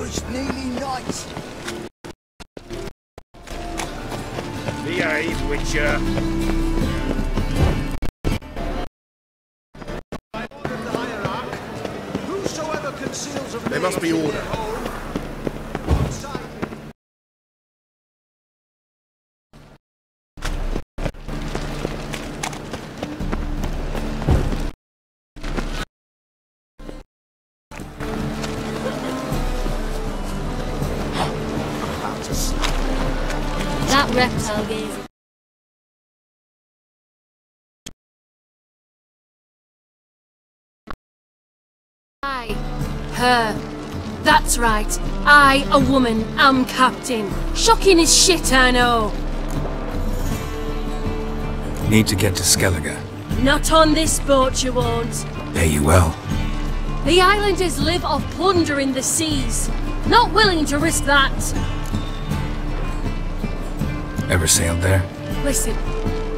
it's nearly night. Behave, Witcher. There must be order. That reptile gave. Her. That's right. I, a woman, am captain. Shocking as shit, I know. Need to get to Skellige. Not on this boat, you won't. Pay you well. The islanders live off plunder in the seas. Not willing to risk that. Ever sailed there? Listen,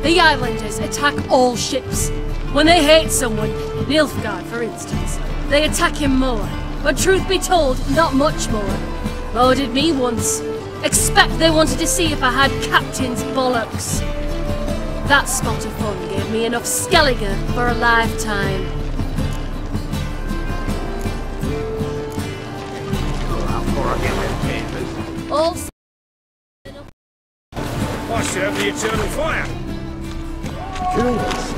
the islanders attack all ships. When they hate someone, Nilfgaard for instance, they attack him more. But truth be told, not much more. Loaded me once. Expect they wanted to see if I had captain's bollocks. That spot of fun gave me enough Skellige for a lifetime. All I serve the eternal fire. Kill us.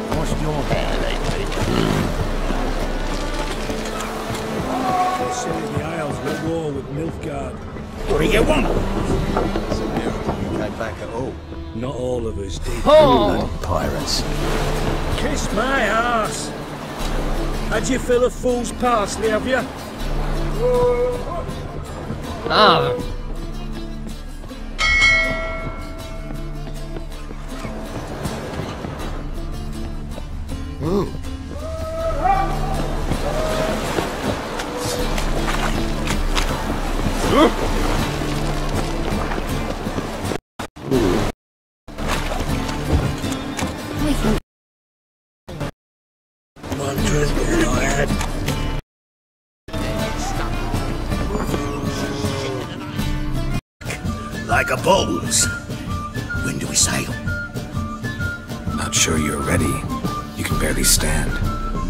What's your hair, They say the Isles will war with Nilfgaard. What do you want? You came back at all. Not all of us did. Bloody pirates. Kiss my ass! Had you fill a fool's parsley, have you? Ah. Ooh. One dreadful I had. Like a bulls. When do we sail? Not sure you're ready. You can barely stand.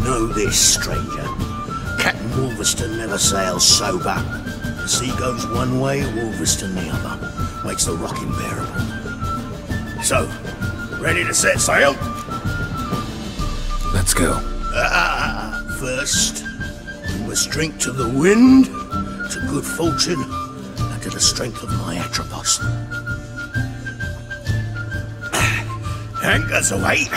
Know this, stranger. Captain Wolverstone never sails sober. The sea goes one way, Wolverstone the other. Makes the rock unbearable. So, ready to set sail? Let's go. First, we must drink to the wind, to good fortune, and to the strength of my Atropos. Anchors away!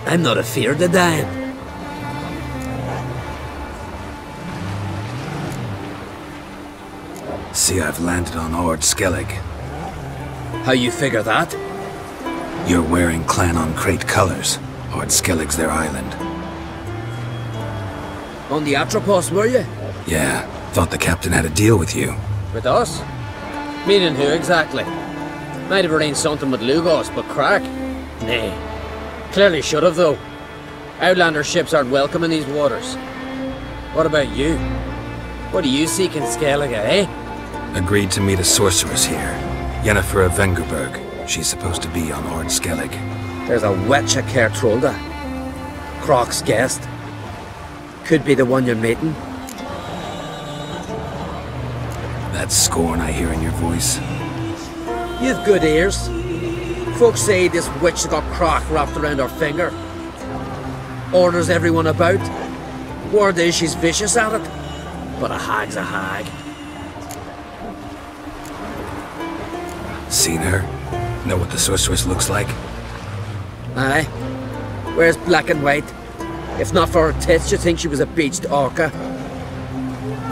I'm not afeard of dying. See, I've landed on Ord Skellig. How you figure that? You're wearing Clan on Crate colors. Ord Skellig's their island. On the Atropos, were you? Yeah, thought the captain had a deal with you. With us? Meaning who exactly? Might have arranged something with Lugos, but crack? Nay. Clearly should have, though. Outlander ships aren't welcome in these waters. What about you? What do you seek in Skellige, eh? Agreed to meet a sorceress here. Yennefer of Vengerberg. She's supposed to be on Ord Skellig. There's a witch at Kertrolda. Croc's guest. Could be the one you're meeting. That scorn I hear in your voice. You've good ears. Folks say this witch got Croc wrapped around her finger. Orders everyone about. Word is she's vicious at it. But a hag's a hag. Seen her? Know what the sorceress looks like? Aye. Wears black and white. If not for her tits, you'd think she was a beached orca.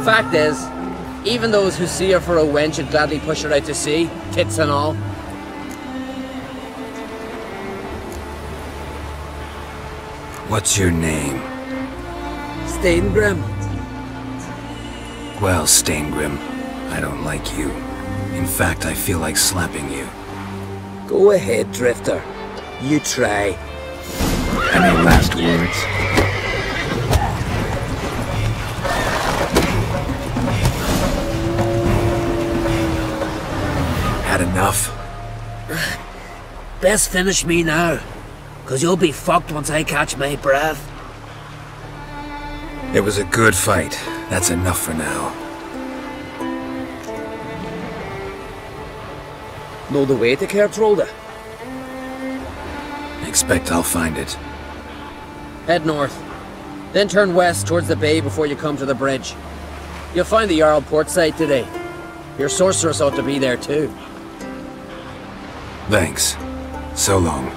Fact is, even those who see her for a wench would gladly push her out to sea, tits and all. What's your name? Steingrim. Well, Steingrim, I don't like you. In fact, I feel like slapping you. Go ahead, Drifter. You try. Any last words? Had enough? Best finish me now, 'cause you'll be fucked once I catch my breath. It was a good fight. That's enough for now. Know the way to Kertrolda? Expect I'll find it. Head north, then turn west towards the bay before you come to the bridge. You'll find the Jarl port site today. Your sorceress ought to be there too. Thanks. So long.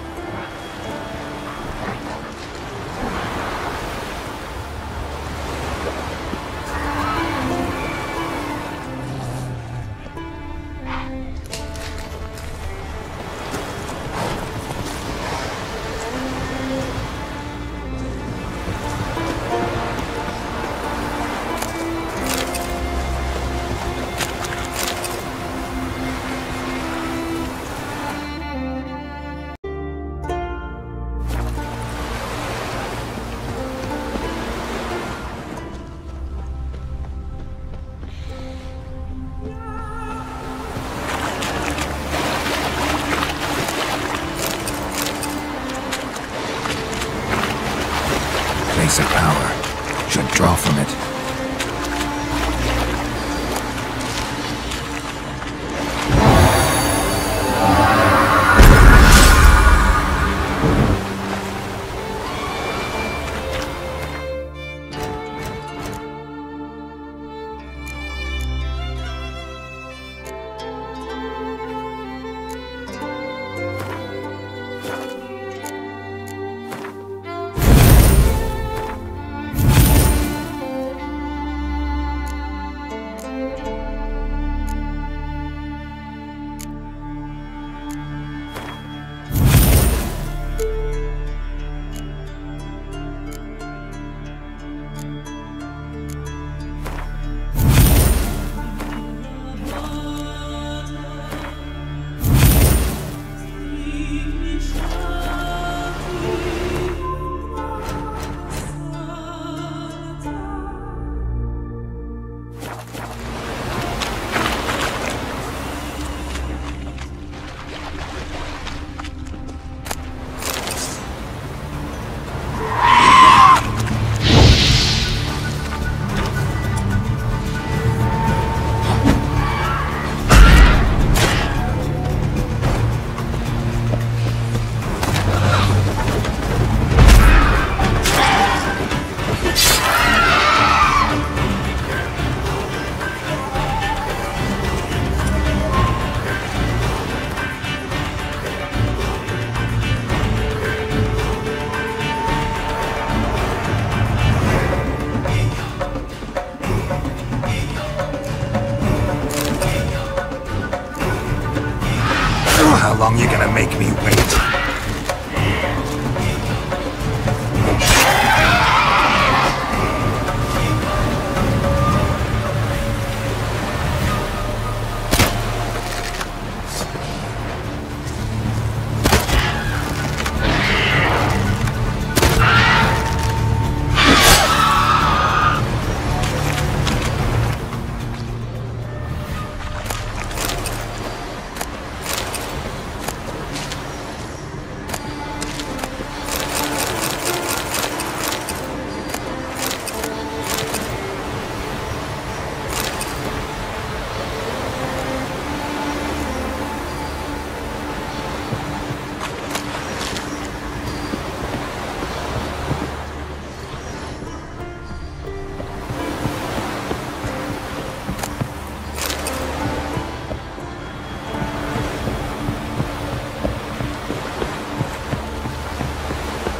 Base of power. Should draw from it.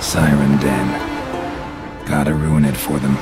Siren Den. Gotta ruin it for them.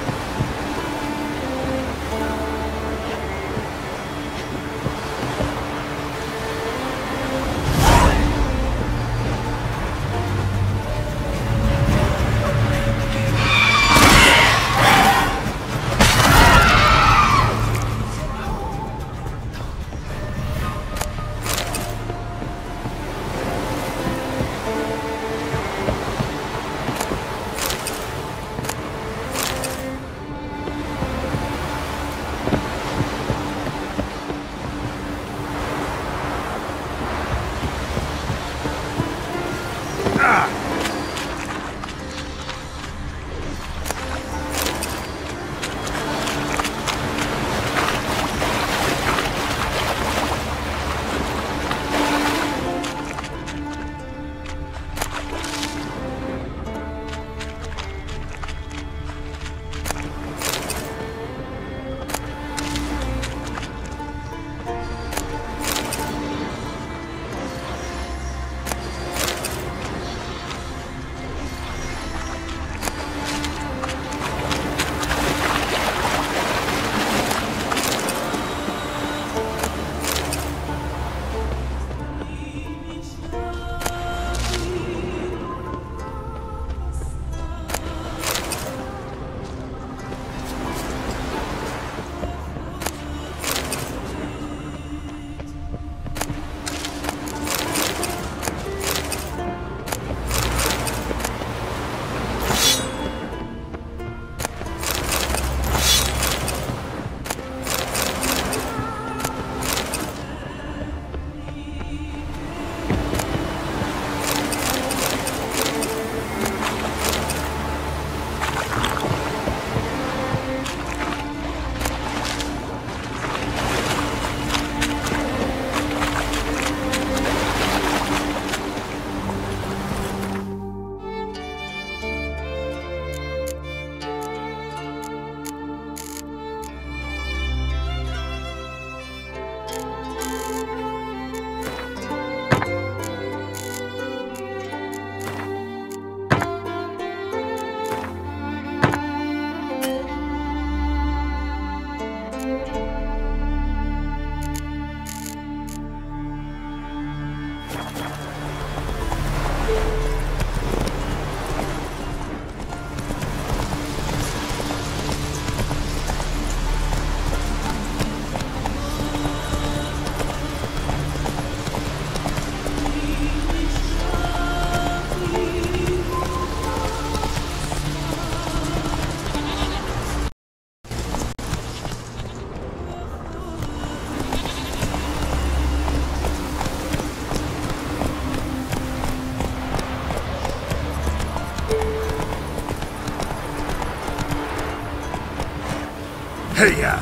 Hey-ya!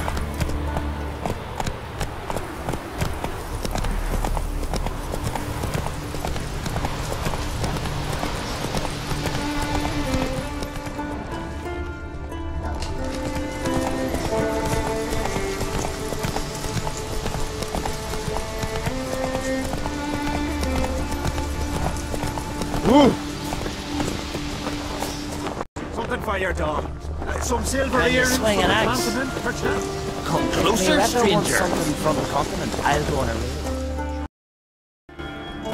Something for your dog. Some silver earrings swing for an the axe? continent, perchance? Come closer, stranger. Something from the continent. I'll go on a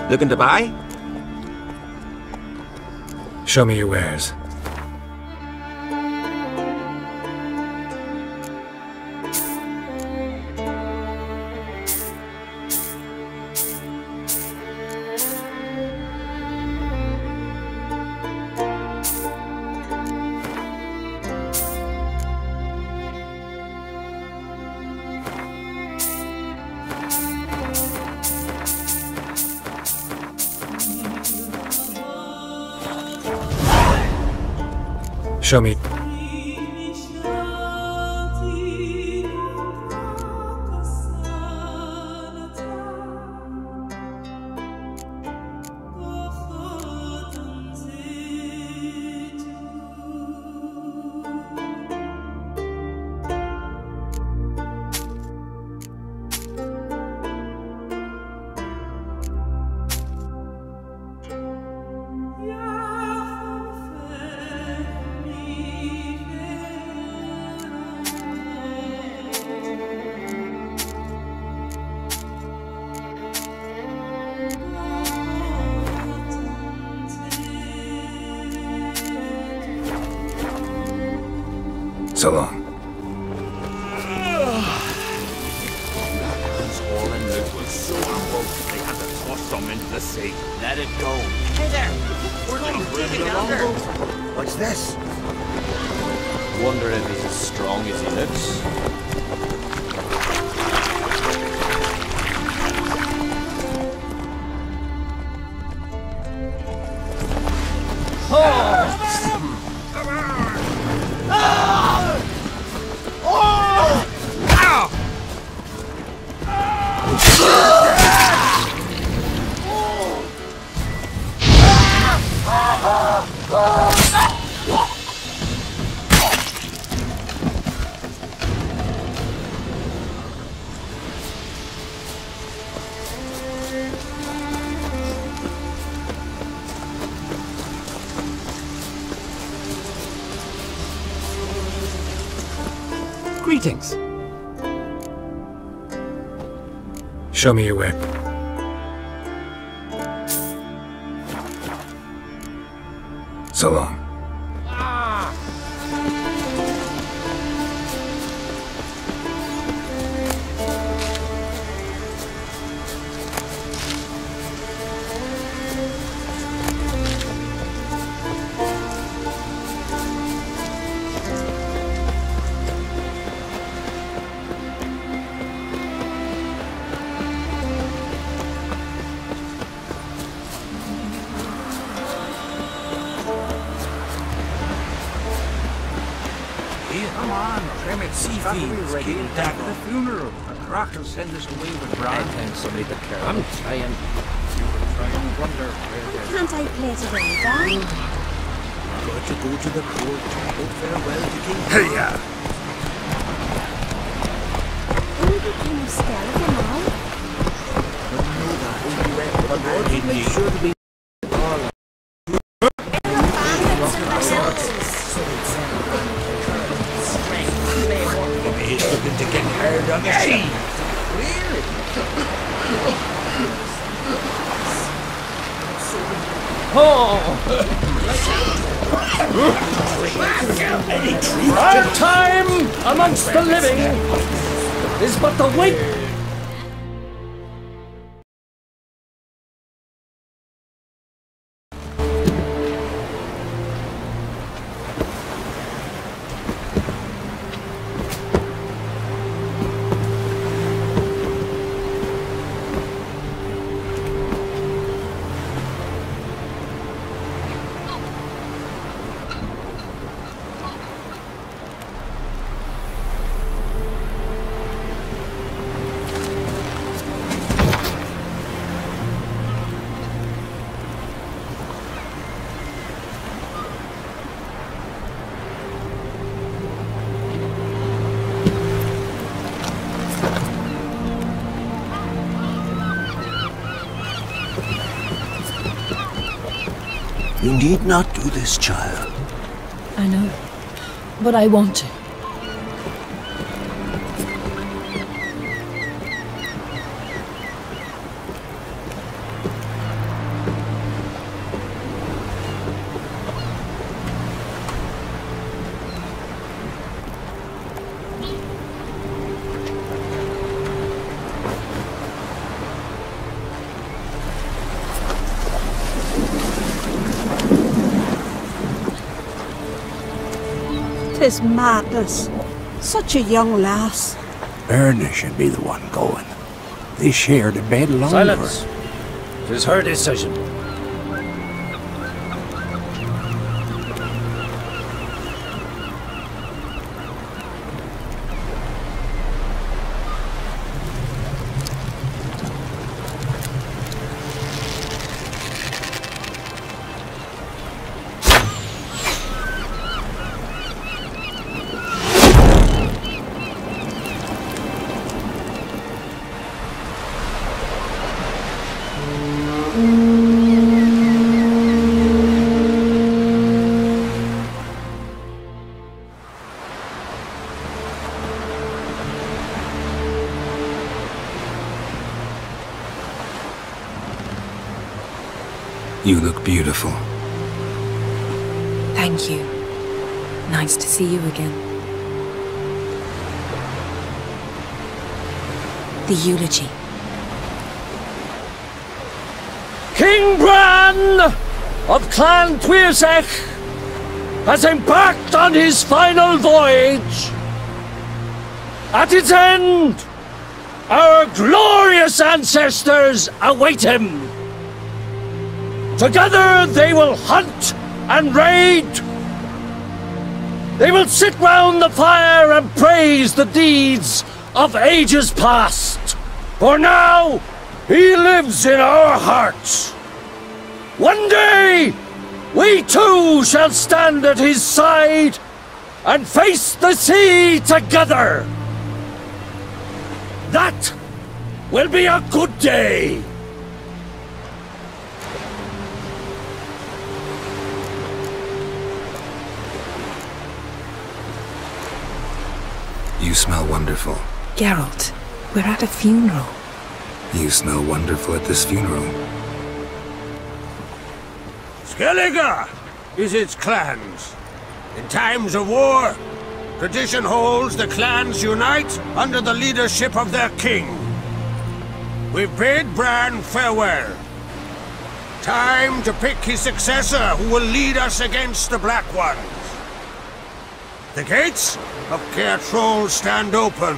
raid. Looking to buy? Show me your wares. Show me. So long. Swollen lips was so unwoke they had to toss some into the sea. Let it go. Hey there! We're going digging under. What's this? Wonder if he's as strong as he looks. Greetings. Show me your way. So long. Come on, trim it, sea fiends. ready Keep to that go. the funeral. A crack will send us away with Brad. And somebody to care. I'm trying. You were trying to wonder where Can't I play together? Got to go to the court. Bid farewell to King. Hey-ya! Who became a skeleton now? He make sure to be he's looking to get hard on the sea. Our time amongst the living is but the wait. You need not do this, child. I know, but I want to. Tis madness. Such a young lass. Erna should be the one going. They shared a bed longer. Silence. It is her decision. You look beautiful. Thank you. Nice to see you again. The eulogy. King Bran of Clan Tuirsech has embarked on his final voyage. At its end, our glorious ancestors await him. Together they will hunt and raid. They will sit round the fire and praise the deeds of ages past. For now, he lives in our hearts. One day, we too shall stand at his side and face the sea together. That will be a good day. You smell wonderful. Geralt, we're at a funeral. You smell wonderful at this funeral. Skellige is its clans. In times of war, tradition holds the clans unite under the leadership of their king. We've bid Bran farewell. Time to pick his successor who will lead us against the Black Ones. The gates of Caer Troll stand open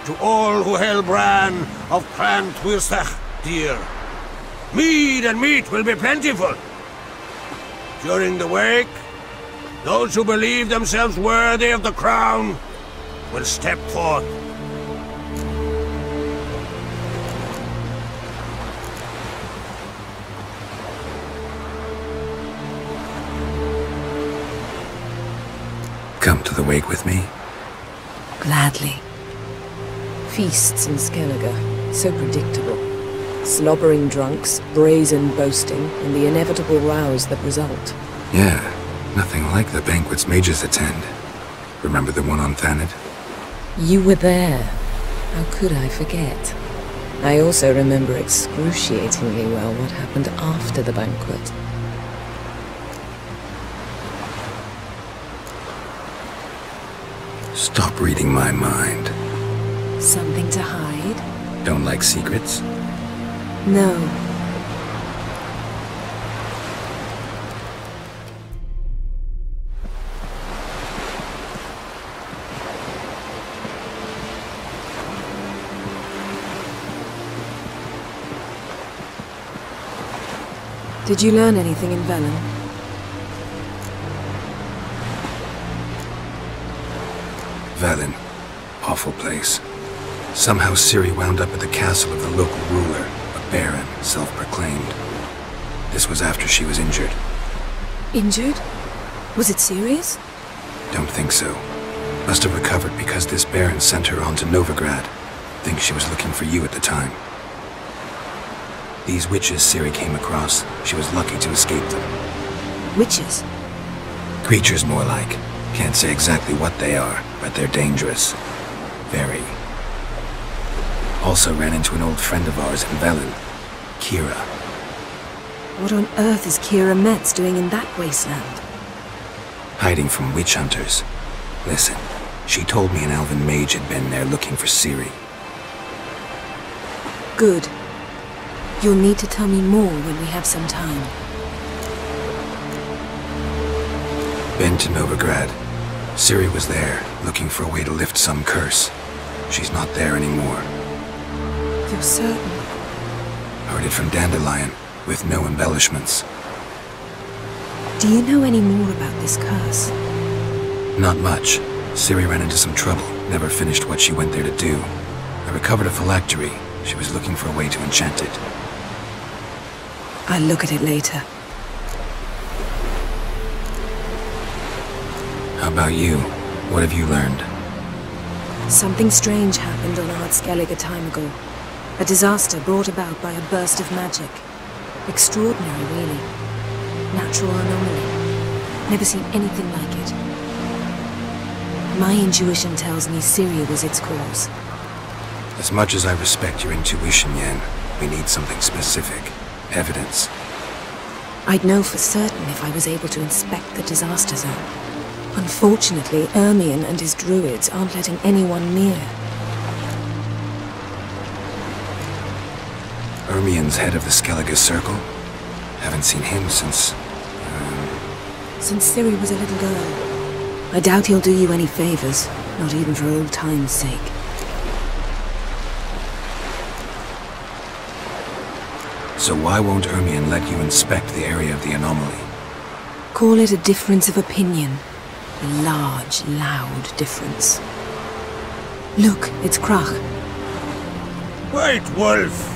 to all who held Bran of Clan Tuirsech dear. Mead and meat will be plentiful. During the wake, those who believe themselves worthy of the crown will step forth. Come to the wake with me? Gladly. Feasts in Skellige, so predictable. Slobbering drunks, brazen boasting, and the inevitable rows that result. Yeah, nothing like the banquets mages attend. Remember the one on Thanedd? You were there. How could I forget? I also remember excruciatingly well what happened after the banquet. Stop reading my mind. Something to hide? Don't like secrets? No. Did you learn anything in Velen? Velen. Awful place. Somehow Ciri wound up at the castle of the local ruler, a baron, self-proclaimed. This was after she was injured. Injured? Was it serious? Don't think so. Must have recovered because this baron sent her on to Novigrad. Think she was looking for you at the time. These witches Ciri came across, she was lucky to escape them. Witches? Creatures more like. Can't say exactly what they are, but they're dangerous. Very. Also ran into an old friend of ours in Velen, Kira. What on earth is Kira Metz doing in that wasteland? Hiding from witch hunters. Listen, she told me an elven mage had been there looking for Ciri. Good. You'll need to tell me more when we have some time. Been to Novigrad. Ciri was there, looking for a way to lift some curse. She's not there anymore. You're certain? Heard it from Dandelion, with no embellishments. Do you know any more about this curse? Not much. Ciri ran into some trouble, never finished what she went there to do. I recovered a phylactery. She was looking for a way to enchant it. I'll look at it later. How about you? What have you learned? Something strange happened on Ard Skellige a time ago. A disaster brought about by a burst of magic. Extraordinary, really. Natural anomaly. Never seen anything like it. My intuition tells me Ciri was its cause. As much as I respect your intuition, Yen, we need something specific. Evidence. I'd know for certain if I was able to inspect the disaster zone. Unfortunately, Ermion and his druids aren't letting anyone near. Ermien's head of the Skellige Circle? Haven't seen him since... Since Ciri was a little girl. I doubt he'll do you any favors, not even for old time's sake. So why won't Ermien let you inspect the area of the anomaly? Call it a difference of opinion. A large, loud difference. Look, it's Krach. Wait, Wolf!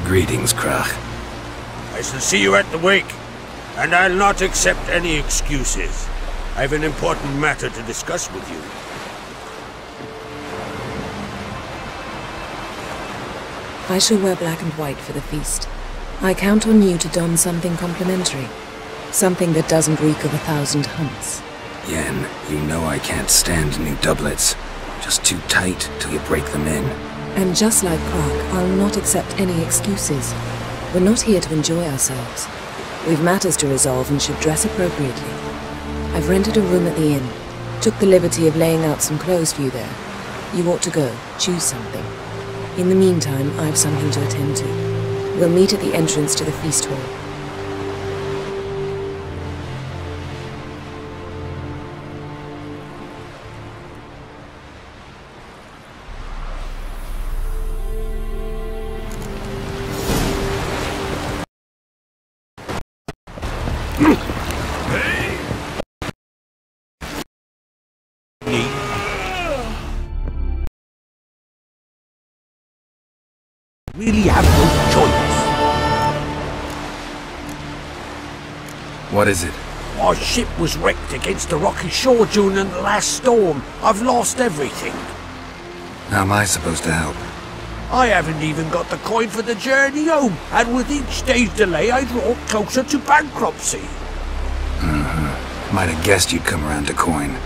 Greetings, Krach. I shall see you at the wake, and I'll not accept any excuses. I have an important matter to discuss with you. I shall wear black and white for the feast. I count on you to don something complimentary. Something that doesn't reek of 1,000 hunts. Yen, you know I can't stand new doublets. Just too tight till you break them in. And just like Krach, I'll not accept any excuses. We're not here to enjoy ourselves. We've matters to resolve and should dress appropriately. I've rented a room at the inn. Took the liberty of laying out some clothes for you there. You ought to go. Choose something. In the meantime, I have something to attend to. We'll meet at the entrance to the feast hall. Really have no choice. What is it? Our ship was wrecked against the rocky shore during the last storm. I've lost everything. How am I supposed to help? I haven't even got the coin for the journey home, and with each day's delay I draw closer to bankruptcy. Might have guessed you'd come around to coin.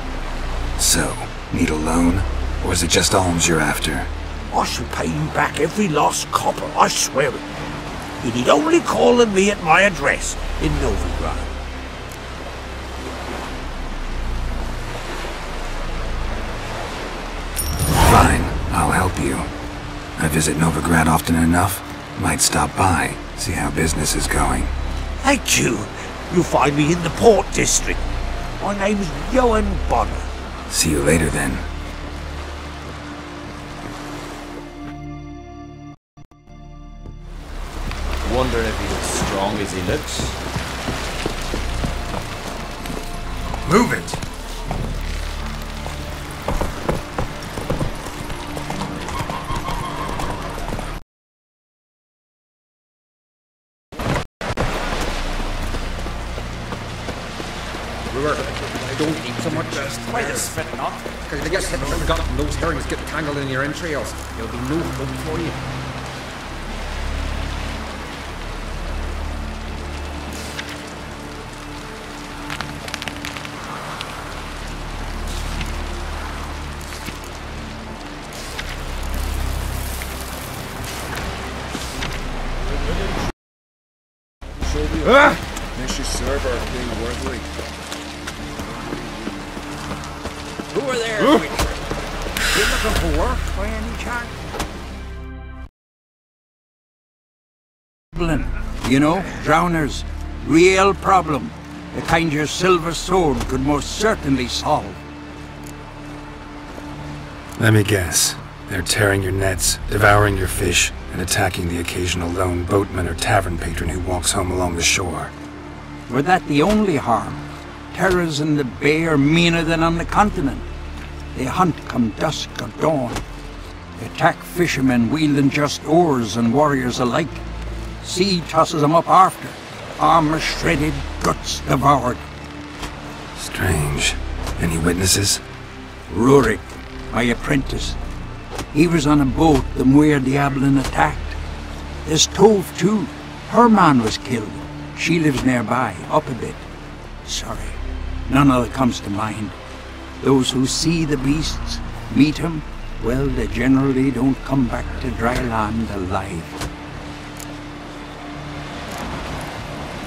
So, need a loan? Or is it just alms you're after? I shall pay you back every lost copper, I swear it. You need only call on me at my address in Novigrad. Fine, I'll help you. I visit Novigrad often enough. Might stop by, see how business is going. Thank you. You'll find me in the Port District. My name's Johan Bonner. See you later then. Wonder if he's as strong as he looks. Move it! I don't eat so much. Why is spit not? Because they just hit the gut and those herrings get tangled in your entrails. There'll be no hope for you. Mrs. Server being worthy. Who are there? You looking for work by any chance? You know, drowners. Real problem. The kind your silver sword could most certainly solve. Let me guess. They're tearing your nets, devouring your fish, and attacking the occasional lone boatman or tavern patron who walks home along the shore. Were that the only harm? Terrors in the bay are meaner than on the continent. They hunt come dusk or dawn. They attack fishermen wielding just oars and warriors alike. Sea tosses them up after. Armor shredded, guts devoured. Strange. Any witnesses? Rurik, my apprentice. He was on a boat the Muir Diablin attacked. There's Tove too. Her man was killed. She lives nearby, up a bit. Sorry, none other comes to mind. Those who see the beasts, meet him, well, they generally don't come back to dry land alive.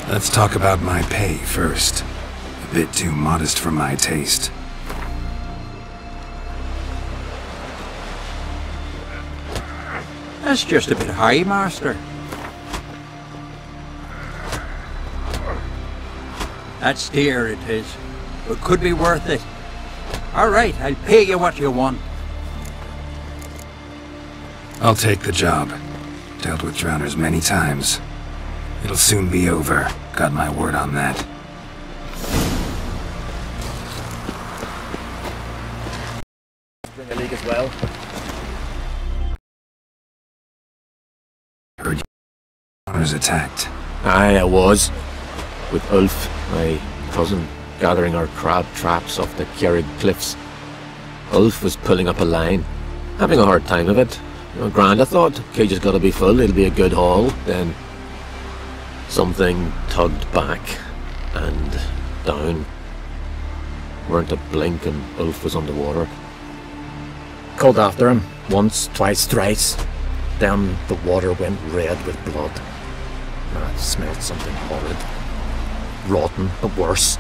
Let's talk about my pay first. A bit too modest for my taste. That's just a bit high, Master. That's dear, it is. But could be worth it. All right, I'll pay you what you want. I'll take the job. Dealt with drowners many times. It'll soon be over. Got my word on that. Bring a league as well. Heard you drowners attacked. Aye, I was. With Ulf, my cousin, gathering our crab traps off the Kierig cliffs. Ulf was pulling up a line, having a hard time of it. Grand, I thought. Cage has got to be full, it'll be a good haul. Then something tugged back and down. Weren't a blink and Ulf was underwater. Called after him, once, twice, thrice. Then the water went red with blood. I smelled something horrid. Rotten, but worse.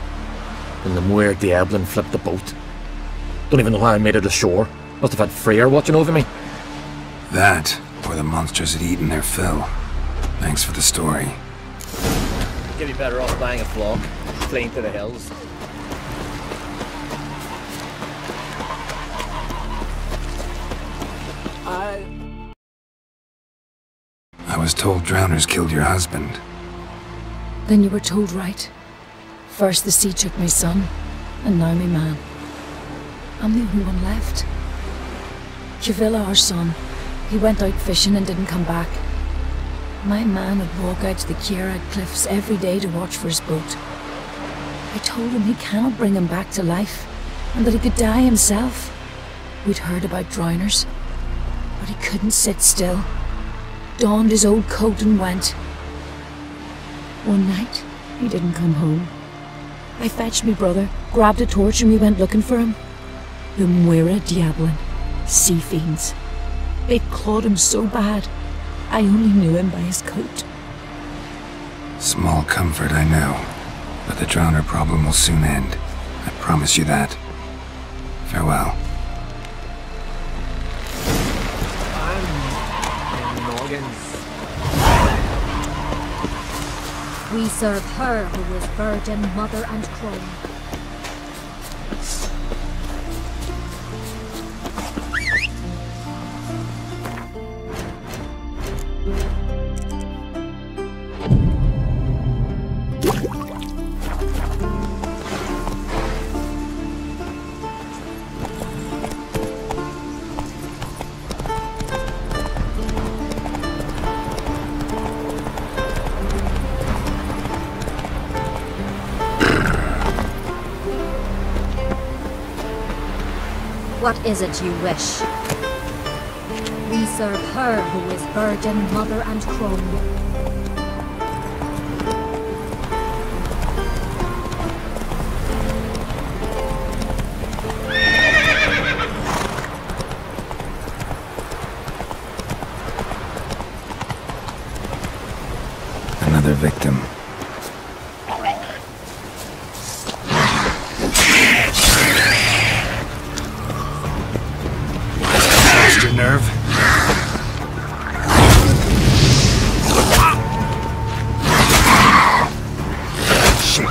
And the Muir Diablin flipped the boat. Don't even know how I made it ashore. Must have had Freyr watching over me. That, or the monsters had eaten their fill. Thanks for the story. You'd be better off buying a flock, fleeing to the hills. I was told drowners killed your husband. Then you were told right. First the sea took my son, and now my man. I'm the only one left. Kjavilla, our son, he went out fishing and didn't come back. My man would walk out to the Kierag cliffs every day to watch for his boat. I told him he cannot bring him back to life, and that he could die himself. We'd heard about drowners, but he couldn't sit still. Donned his old coat and went. One night, he didn't come home. I fetched me brother, grabbed a torch, and we went looking for him. The Muir Diablin, sea fiends. They'd clawed him so bad, I only knew him by his coat. Small comfort, I know. But the drowner problem will soon end. I promise you that. Farewell. We serve her who is virgin, mother and crone. What is it you wish? We serve her who is virgin, mother and crone. Another victim. Your nerve? Shit.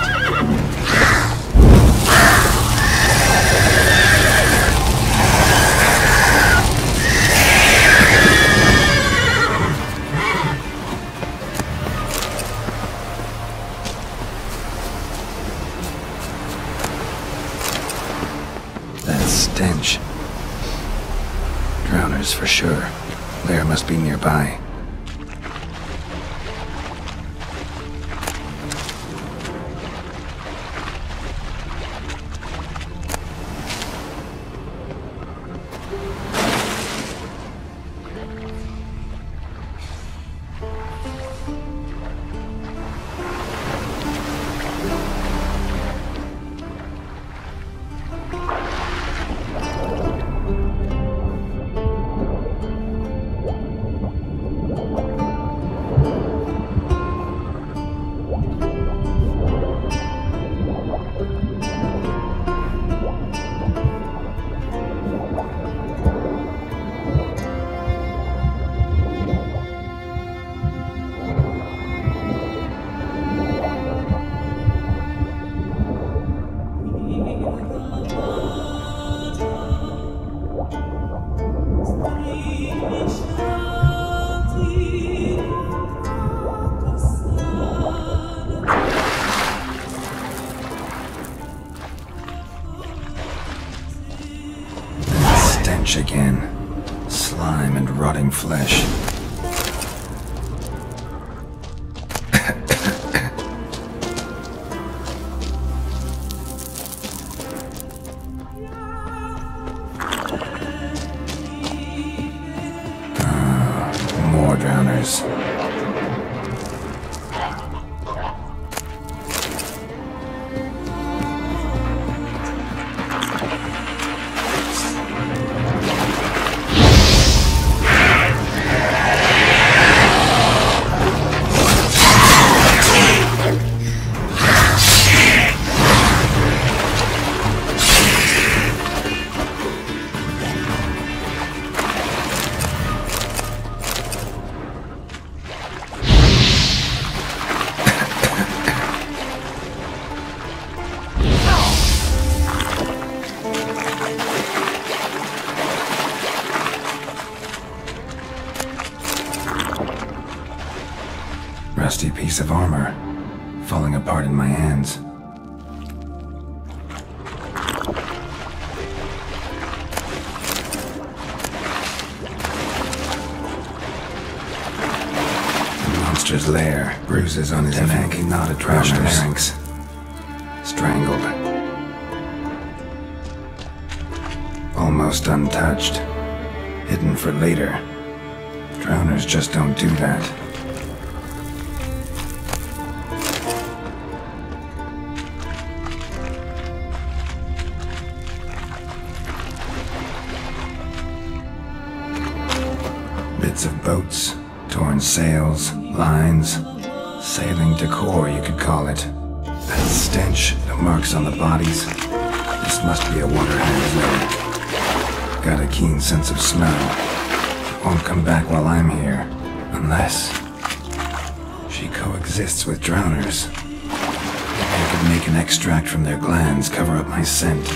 That stench. Drowners for sure. Lair must be nearby. stench again. Slime and rotting flesh. More drowners. Rusty piece of armor, falling apart in my hands. The monster's lair, bruises on his neck, not a drowner's larynx. Strangled. Almost untouched. Hidden for later. Drowners just don't do that. Bits of boats, torn sails, lines, sailing decor you could call it. That stench, the marks on the bodies. This must be a waterhand's lair. Got a keen sense of smell. Won't come back while I'm here, unless she coexists with drowners. Maybe I could make an extract from their glands, cover up my scent.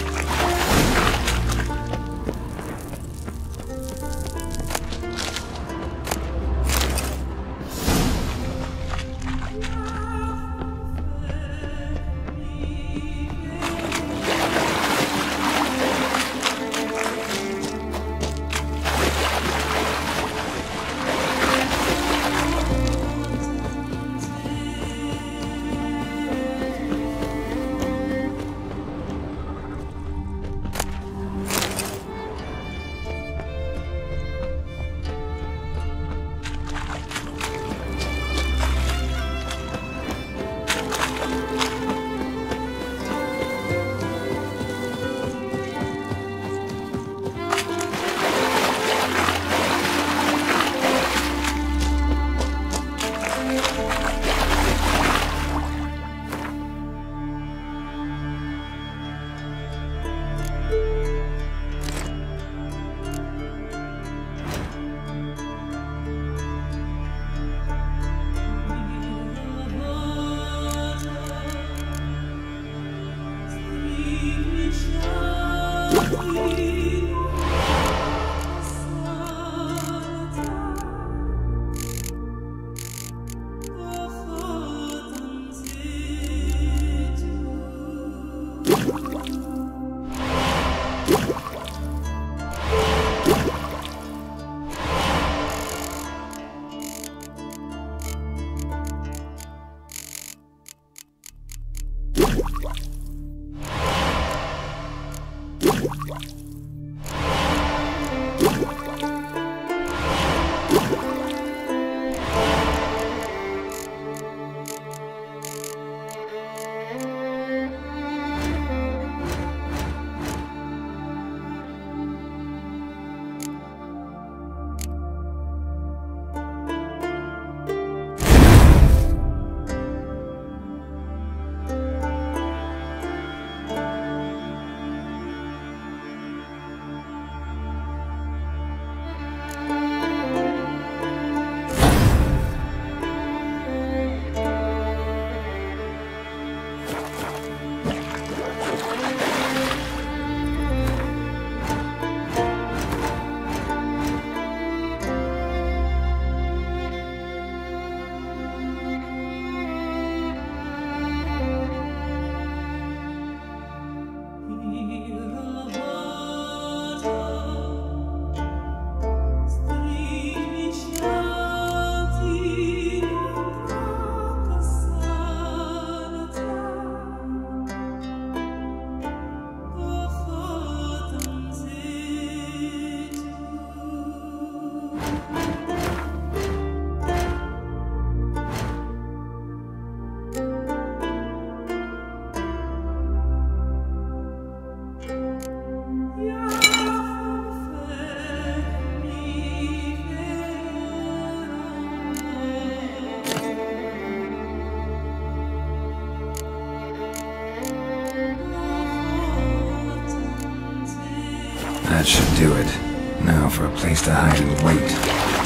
That should do it. Now for a place to hide and wait.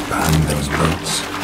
Behind those boats.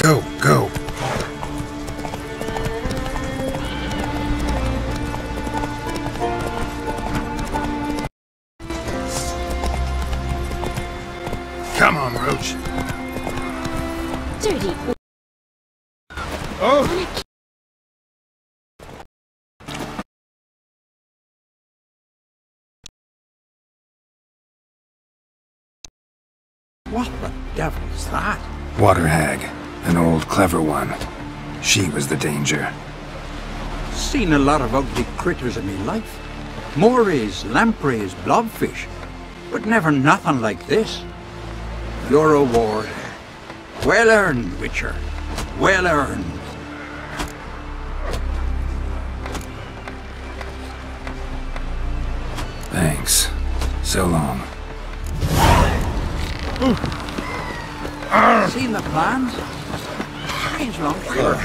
Go, go. Come on, Roach. Dirty. Oh! What the devil's that? Water hag. An old clever one. She was the danger. Seen a lot of ugly critters in me life. Morays, lampreys, blobfish. But never nothing like this. Your reward. Well earned, Witcher. Well earned. Thanks. So long. Seen the plans? Strange long trip.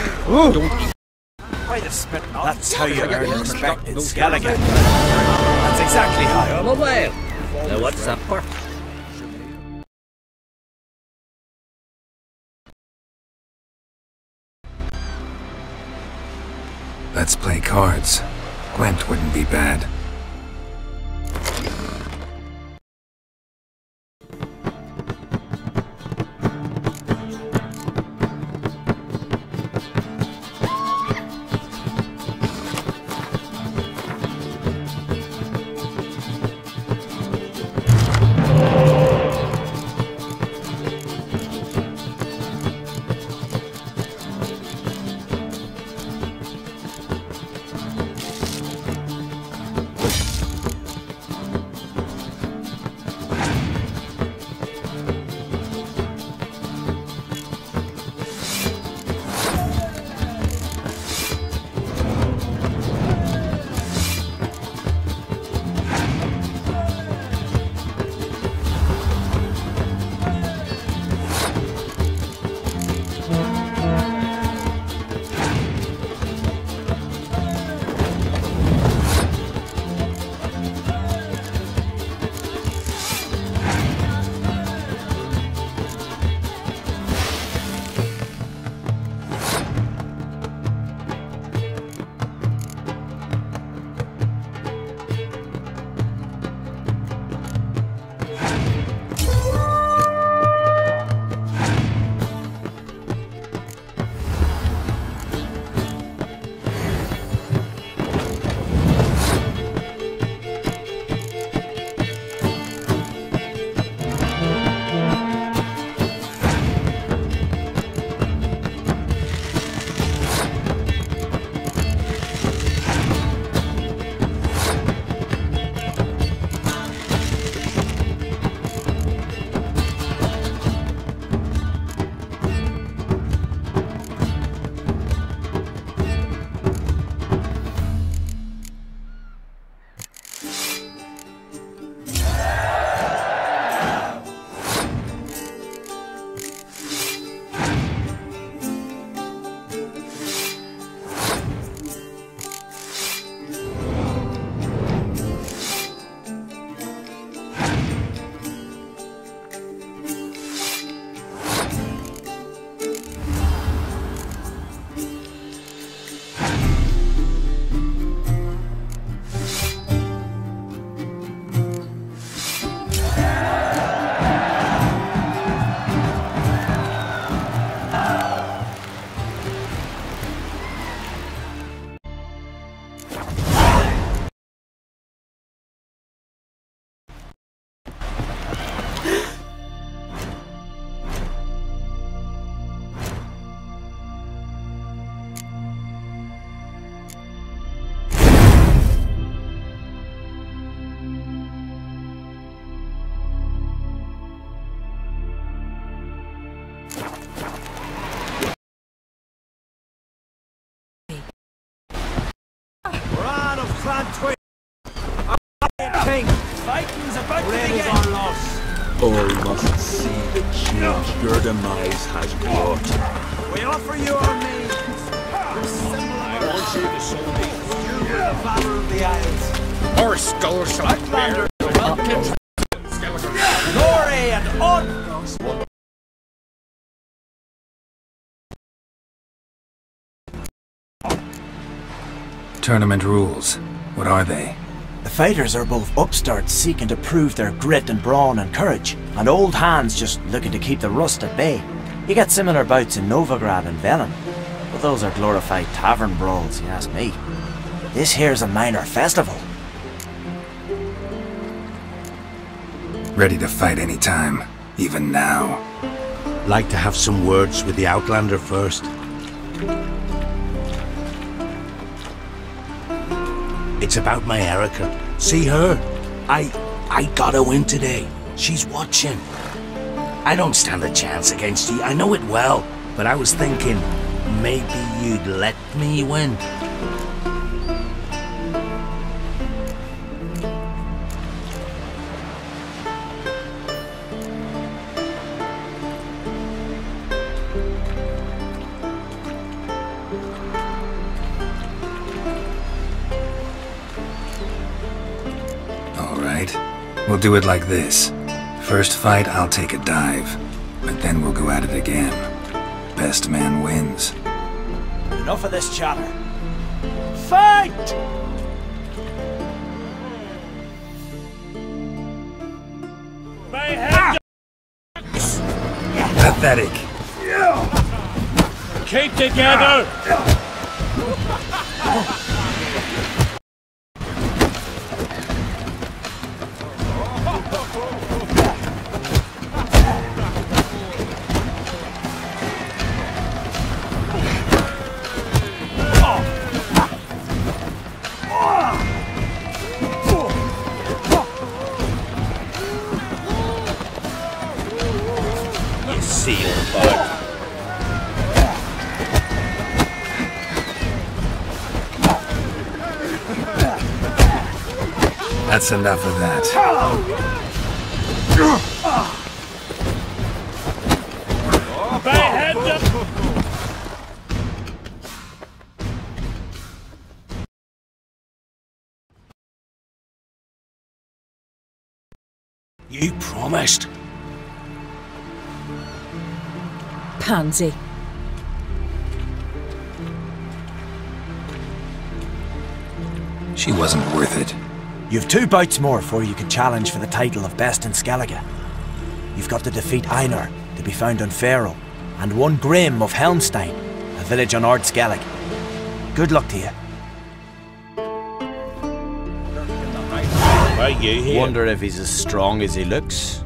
Wait a spit. That's how you earn respect in Skellige. That's exactly how. Come away. Now what's that for? Let's play cards. Gwent wouldn't be bad. King, fighting's about to begin. All must see the change your demise has brought. We offer you our names. I want you to show me the valor of the Isles. Our skulls shall bear the welcome. Glory and honor. Tournament rules. What are they? The fighters are both upstarts seeking to prove their grit and brawn and courage, and old hands just looking to keep the rust at bay. You get similar bouts in Novigrad and Velen, but those are glorified tavern brawls, you ask me. This here's a minor festival. Ready to fight anytime, even now. Like to have some words with the Outlander first. It's about my Erica. See her? I got her win today. She's watching. I don't stand a chance against you, I know it well. But I was thinking, maybe you'd let me win. We'll do it like this. First fight, I'll take a dive. But then we'll go at it again. Best man wins. Enough of this chatter. Fight! Pathetic. Keep together! That's enough of that. You promised. Pansy. She wasn't worth it. You've 2 bouts more before you can challenge for the title of Best in Skellige. You've got to defeat Einar, to be found on Faroe, and 1 Grim of Helmstein, a village on Ard Skellige. Good luck to you. Why you here? Wonder if he's as strong as he looks.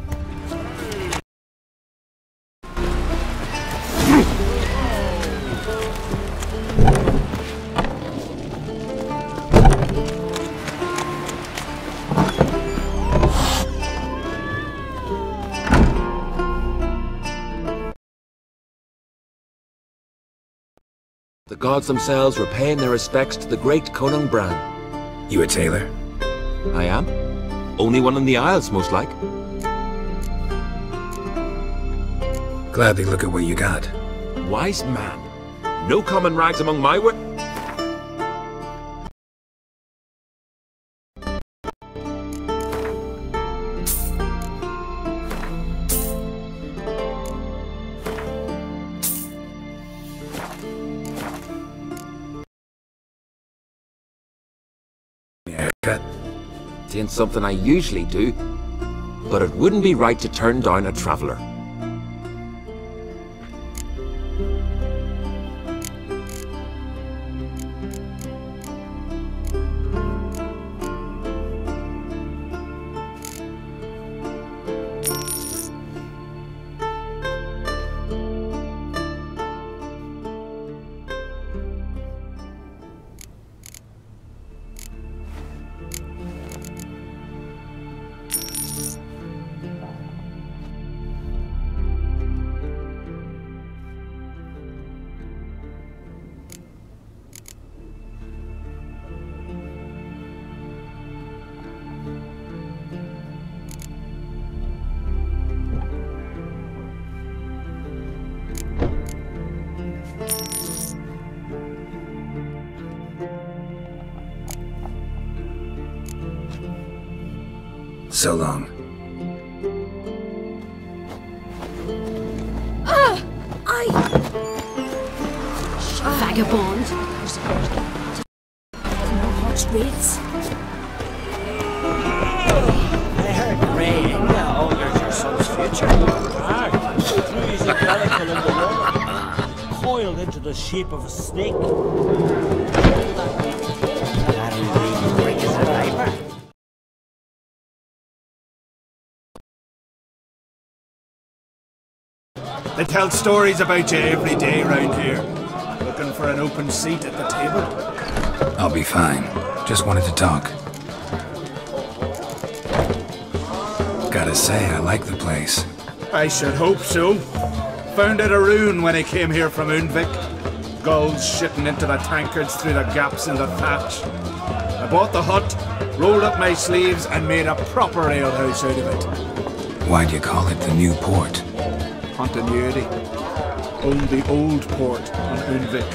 The gods themselves were paying their respects to the great Conan Bran. You a tailor? I am. Only one in the Isles, most like. Gladly look at what you got. Wise man. No common rags among my work. It ain't something I usually do, but it wouldn't be right to turn down a traveller. So long. Vagabond. streets. I heard Grey Inga alters your son's future. Trees are delicate in the water, coiled into the shape of a snake. That indeed bring us a neighbour. They tell stories about you every day round here. Looking for an open seat at the table? I'll be fine. Just wanted to talk. Gotta say, I like the place. I should hope so. Found it a ruin when I came here from Undvik. Gulls shitting into the tankards through the gaps in the thatch. I bought the hut, rolled up my sleeves and made a proper alehouse out of it. Why'd you call it the New Port? Continuity. Owned the old port on Undvik.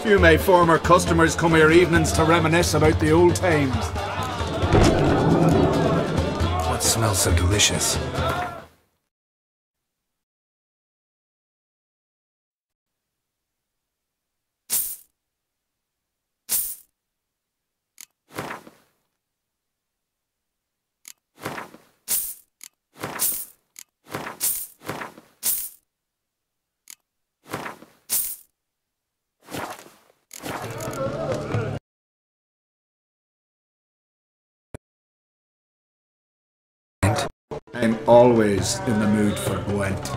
Few of my former customers come here evenings to reminisce about the old times. What smells so delicious? I'm always in the mood for Gwent.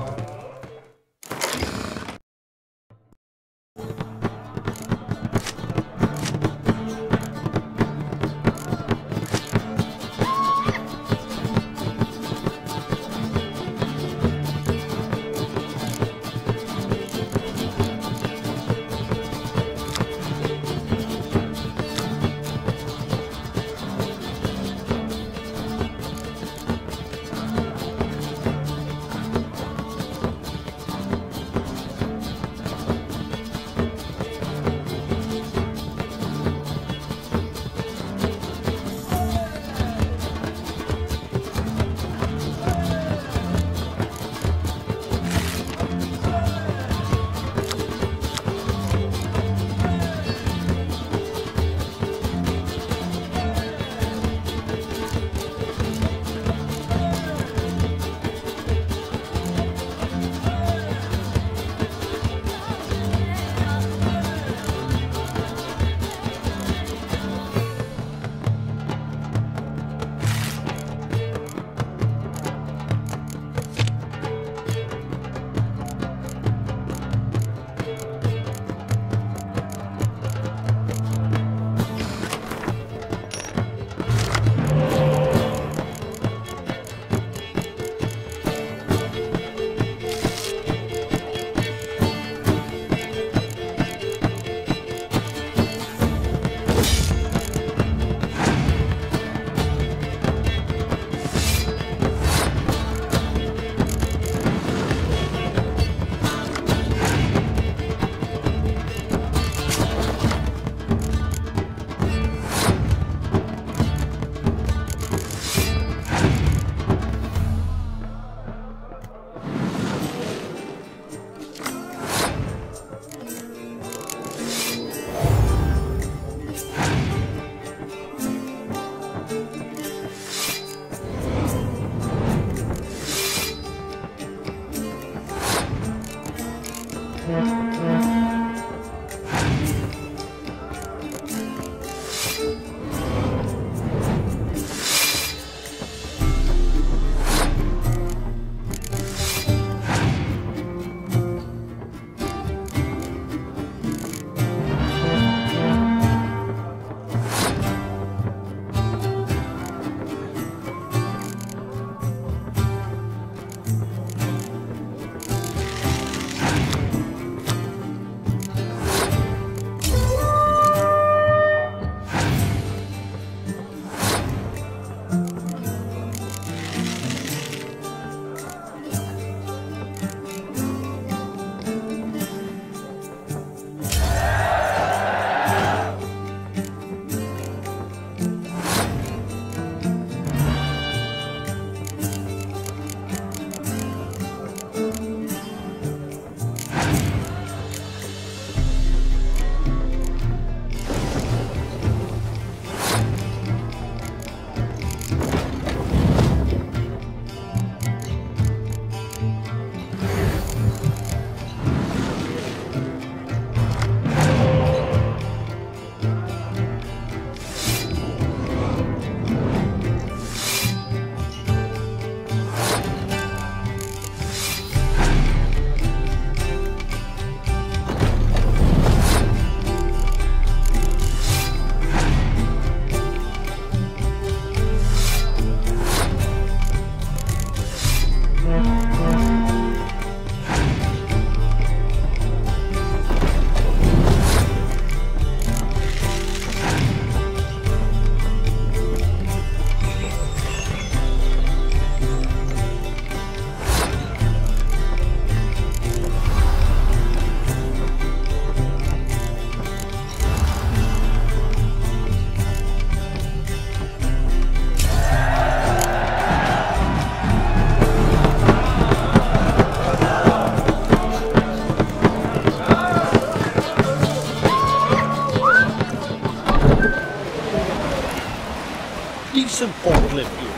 decent folk live here.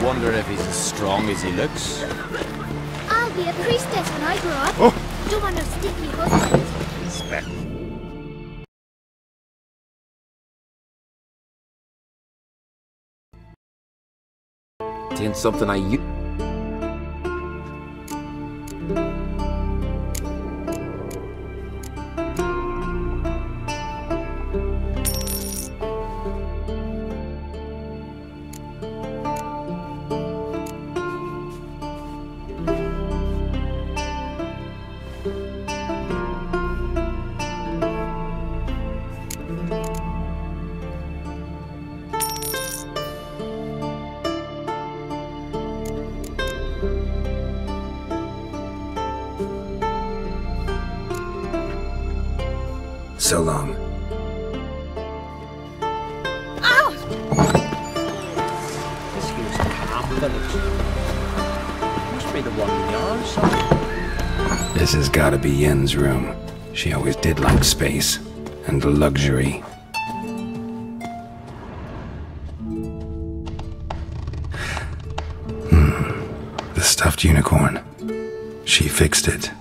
Wonder if he's as strong as he looks. I'll be a priestess when I grow up. Oh. Don't want no sticky husband. Respect. It ain't something I use. So long. Ow! This here's Calm Village. Must be the one in yours, son. This has gotta be Yen's room. She always did like space and luxury. The stuffed unicorn. She fixed it.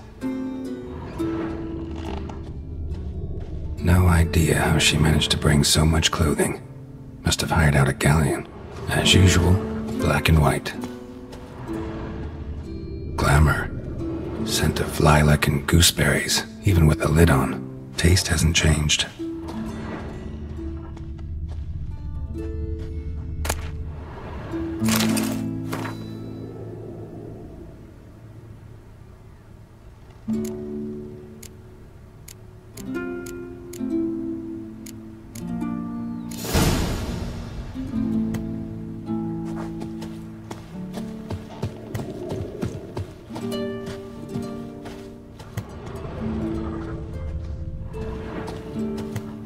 No idea how she managed to bring so much clothing. Must have hired out a galleon. As usual, black and white. Glamour. Scent of lilac and gooseberries, even with the lid on. Taste hasn't changed.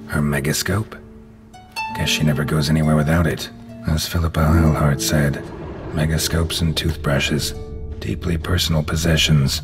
Her megascope? Guess she never goes anywhere without it. As Philippa Eilhart said, megascopes and toothbrushes, deeply personal possessions.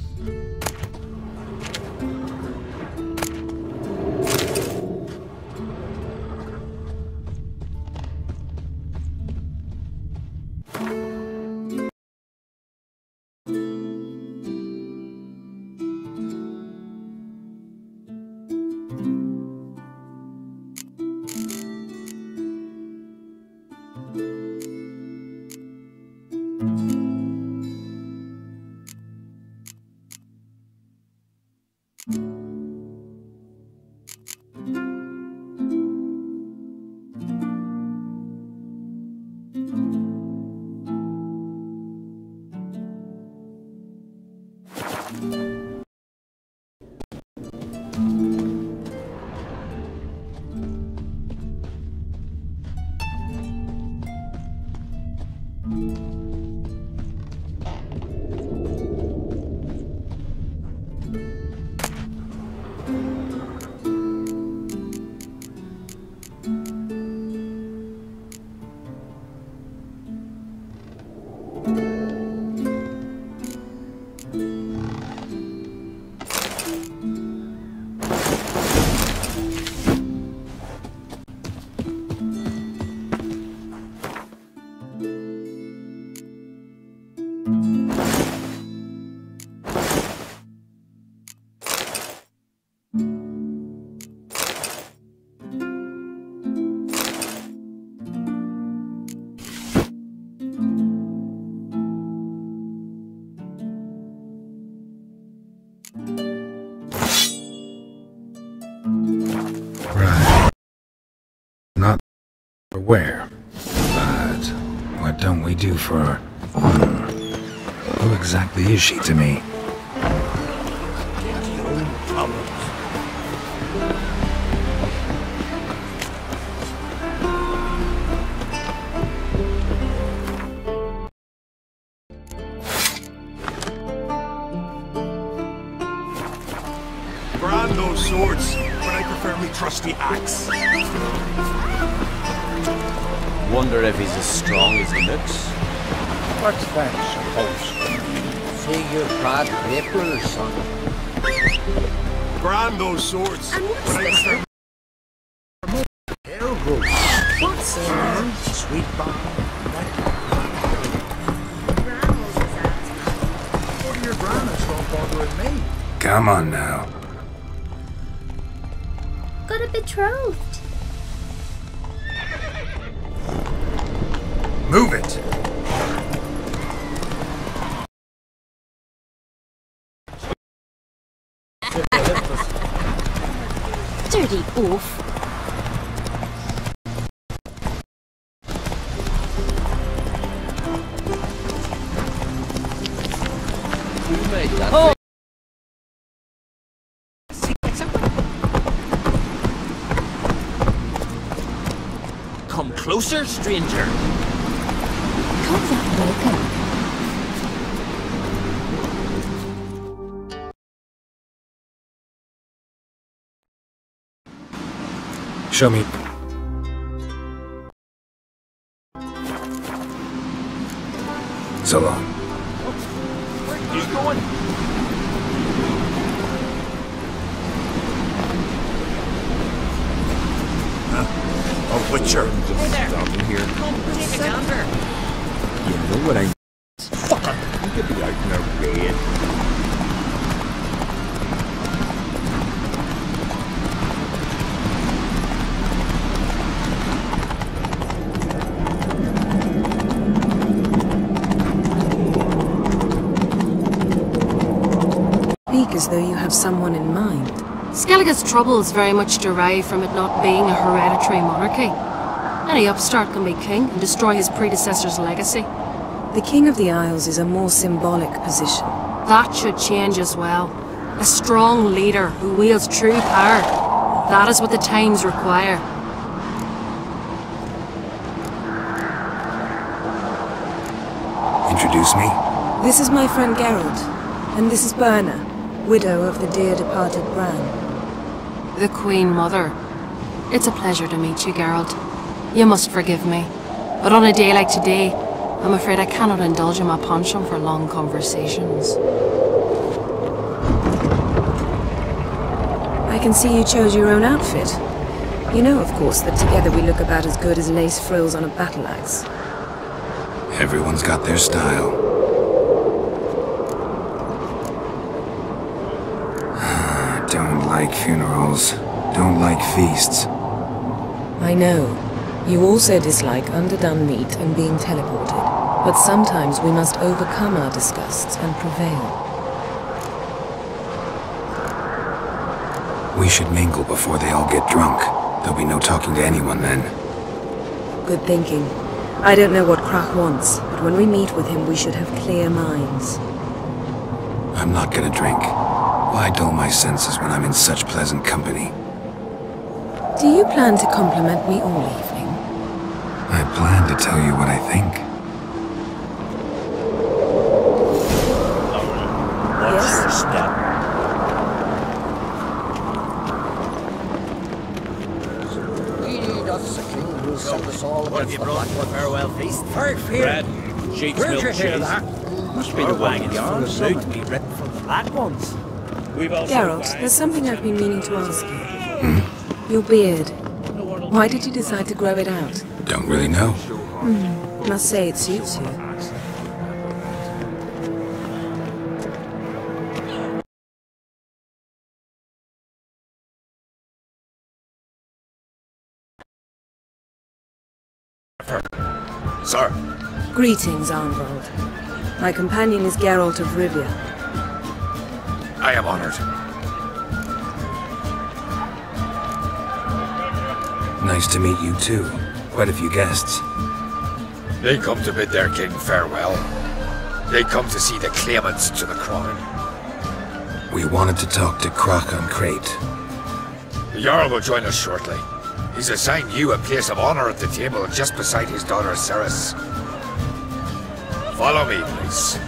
Right. Not for where, but what don't we do for her? Who exactly is she to me? Brand those swords, but I prefer me trusty axe. Wonder if he's as strong as he looks. What's that, suppose? See your proud paper, son. Brand those swords, And but I prefer Hair growth. what's say, Ram? Sweet bomb. What are your grandmas don't bothering me? Come on now. Got a betrothed. Move it! Dirty oaf. Who made that? Oh. Come closer, stranger. Cut that welcome. Show me. So long. Where are you going? A witcher. Hey there. Down here. Come, take it down her. You know what I... Fucker! You could be out in a raid. Speak as though you have someone in mind. Skellige's troubles very much derive from it not being a hereditary monarchy. Any upstart can be king and destroy his predecessor's legacy. The King of the Isles is a more symbolic position. That should change as well. A strong leader who wields true power. That is what the times require. Introduce me. This is my friend Geralt, and this is Berna, widow of the dear departed Bran. The Queen Mother. It's a pleasure to meet you, Geralt. You must forgive me, but on a day like today, I'm afraid I cannot indulge in my penchant for long conversations. I can see you chose your own outfit. You know, of course, that together we look about as good as lace frills on a battle axe. Everyone's got their style. Don't like funerals. Don't like feasts. I know. You also dislike underdone meat and being teleported. But sometimes we must overcome our disgusts and prevail. We should mingle before they all get drunk. There'll be no talking to anyone then. Good thinking. I don't know what Krak wants, but when we meet with him we should have clear minds. I'm not gonna drink. Why dull my senses when I'm in such pleasant company? Do you plan to compliment me all evening? I plan to tell you what I think. Watch your step. What have you brought for a farewell feast? Bread, sheep's milk cheese. Must be the wagons full of loot to be written from the black ones. Geralt, there's something I've been meaning to ask you. Your beard. Why did you decide to grow it out? Don't really know. Must say it suits you. Sir. Greetings, Arnvold. My companion is Geralt of Rivia. I am honored. Nice to meet you too. Quite a few guests. They come to bid their king farewell. They come to see the claimants to the crown. We wanted to talk to Krak on Crate. The Jarl will join us shortly. He's assigned you a place of honor at the table just beside his daughter Ceres. Follow me, please.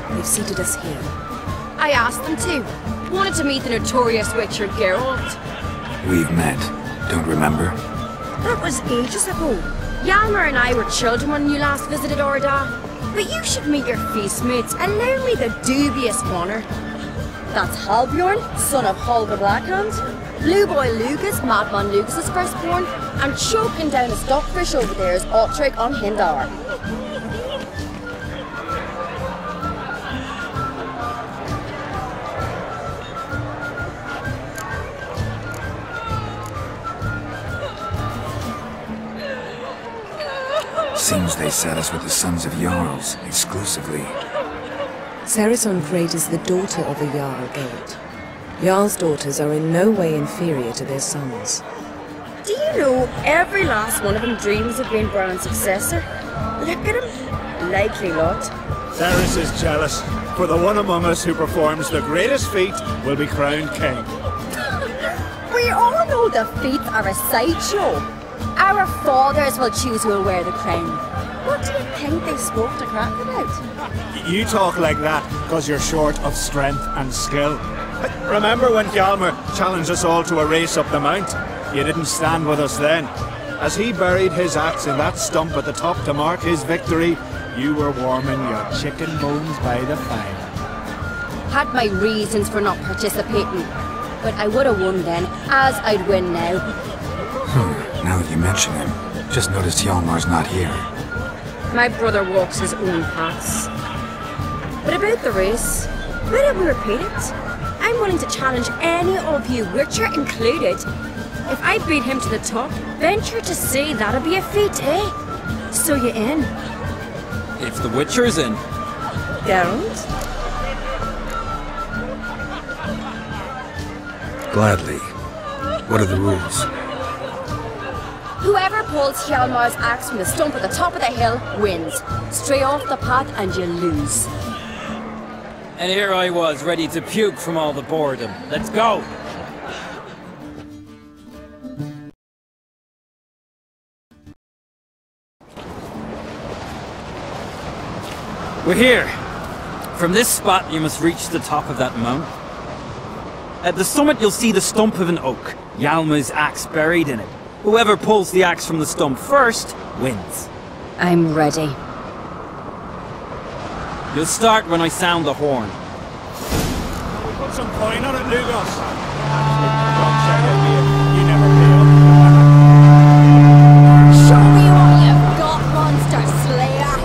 They've seated us here. I asked them to. Wanted to meet the notorious Witcher Geralt. We've met. Don't remember? That was ages ago. Hjalmar and I were children when you last visited Orda. But you should meet your feast mates. Allow me the dubious honor. That's Halbjorn, son of Holger Blackhand. Blue Boy Lucas, Madman Lucas's firstborn, and choking down a stockfish over there is Otrich on Hindar. Seems they set us with the sons of Jarls, exclusively. Saracen Crate is the daughter of a Jarl Guild. Jarl's daughters are in no way inferior to their sons. Do you know every last one of them dreams of being Bran's successor? Look at him. Likely lot. Ceres is jealous, for the one among us who performs the greatest feat will be crowned king. We all know the feats are a sideshow. Our fathers will choose who will wear the crown. What do you think they spoke to Crack about? You talk like that because you're short of strength and skill. Remember when Hjalmar challenged us all to a race up the mount? You didn't stand with us then. As he buried his axe in that stump at the top to mark his victory, you were warming your chicken bones by the fire. Had my reasons for not participating, but I would have won then, as I'd win now. Now that you mention him, just noticed Hjalmar's not here. My brother walks his own paths. But about the race, why don't we repeat it? I'm willing to challenge any of you, Witcher included. If I beat him to the top, venture to say that'll be a feat, eh? So you in? If the Witcher's in. Geralt? Gladly. What are the rules? Whoever pulls Hjalmar's axe from the stump at the top of the hill wins. Stray off the path and you lose. And here I was, ready to puke from all the boredom. Let's go! We're here. From this spot, you must reach the top of that mount. At the summit, you'll see the stump of an oak, Hjalmar's axe buried in it. Whoever pulls the axe from the stump first, wins. I'm ready. You'll start when I sound the horn. Put some coin on it, Lugos. Show me what you've got, monster slayer!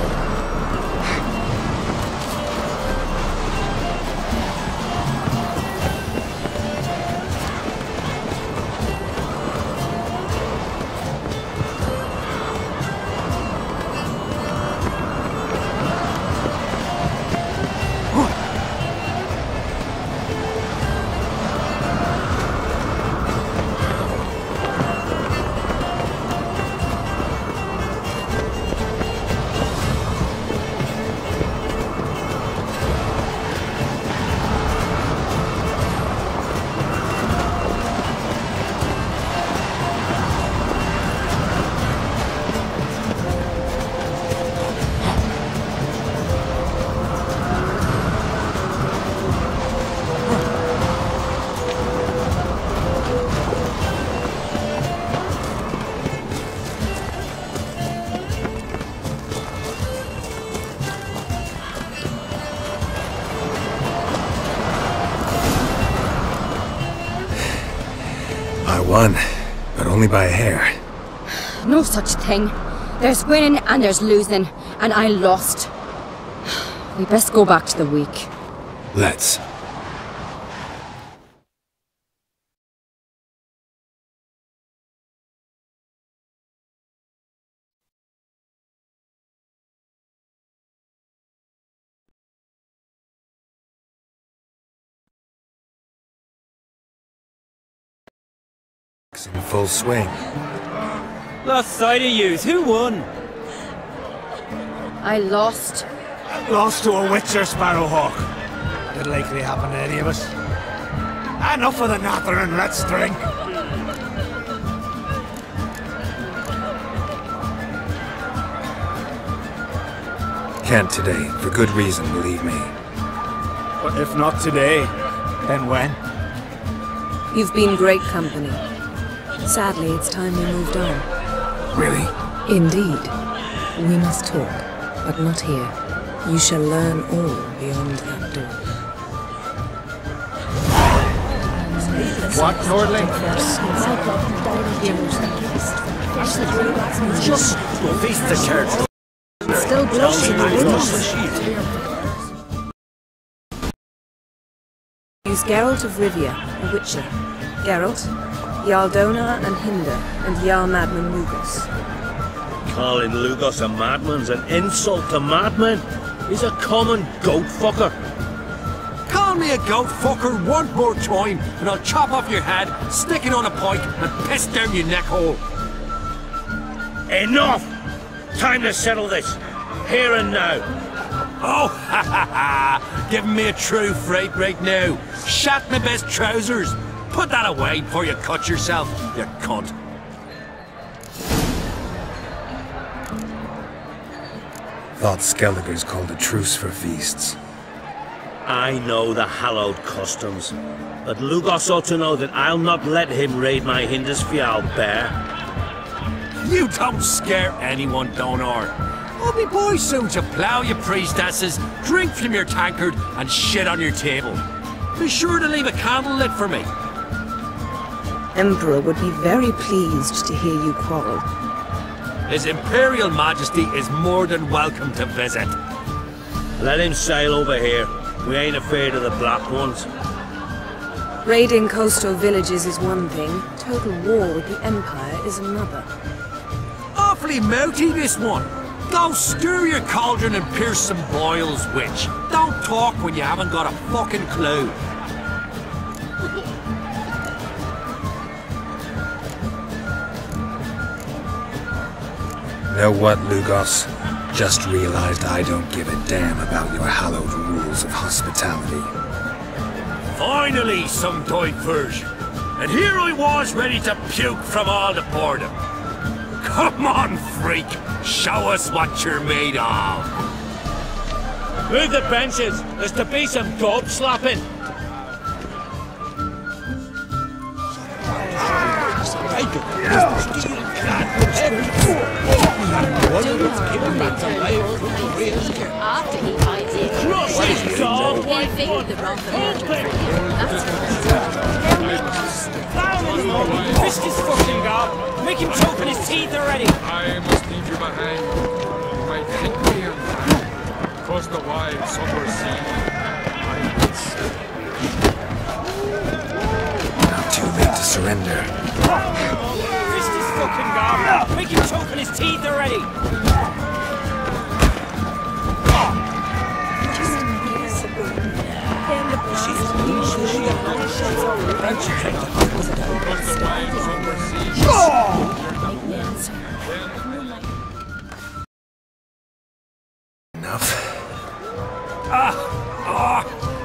Won, but only by a hair. No such thing. There's winning and there's losing, and I lost. We best go back to the week. Let's. In full swing. Lost sight of yous. Who won? I lost. Lost to a Witcher, Sparrowhawk. It'll likely happen to any of us. Enough of the nattering, let's drink. Can't today, for good reason, believe me. But if not today, then when? You've been great company. Sadly, it's time we moved on. Really? Indeed. We must talk, but not here. You shall learn all beyond that door. What, Nordling? Just feast the church. Still blows in the wind. Use Geralt of Rivia, a witcher. Geralt, Jarl Dona and Hinder, and Jarl Madman Lugos. Calling Lugos a madman's an insult to madmen. He's a common goat fucker. Call me a goat fucker one more time, and I'll chop off your head, stick it on a pike, and piss down your neck hole. Enough! Time to settle this. Here and now. Oh, ha ha ha! Giving me a true fright right now. Shat my best trousers. Put that away before you cut yourself, you cunt. Thought Skellige's called a truce for feasts. I know the hallowed customs, but Lugos ought to know that I'll not let him raid my Hindisfial bear. You don't scare anyone, Donar. I'll be boys soon to plough your priestesses, drink from your tankard, and shit on your table. Be sure to leave a candle lit for me. Emperor would be very pleased to hear you quarrel. His Imperial Majesty is more than welcome to visit. Let him sail over here. We ain't afraid of the Black Ones. Raiding coastal villages is one thing. Total war with the Empire is another. Awfully mouty, this one. Go stir your cauldron and pierce some boils, witch. Don't talk when you haven't got a fucking clue. Know what, Lugos? Just realized I don't give a damn about your hallowed rules of hospitality. Finally, some diversion. And here I was ready to puke from all the boredom. Come on, freak. Show us what you're made of. Move the benches. There's to be some gob slapping. After he hides it, they figured the wrong Fist his fucking gob. Make him choke in his teeth already. I must leave you behind. You might think me across the wide somber sea. Not too late to surrender. Fist his fucking gob. Make him choke in his teeth already.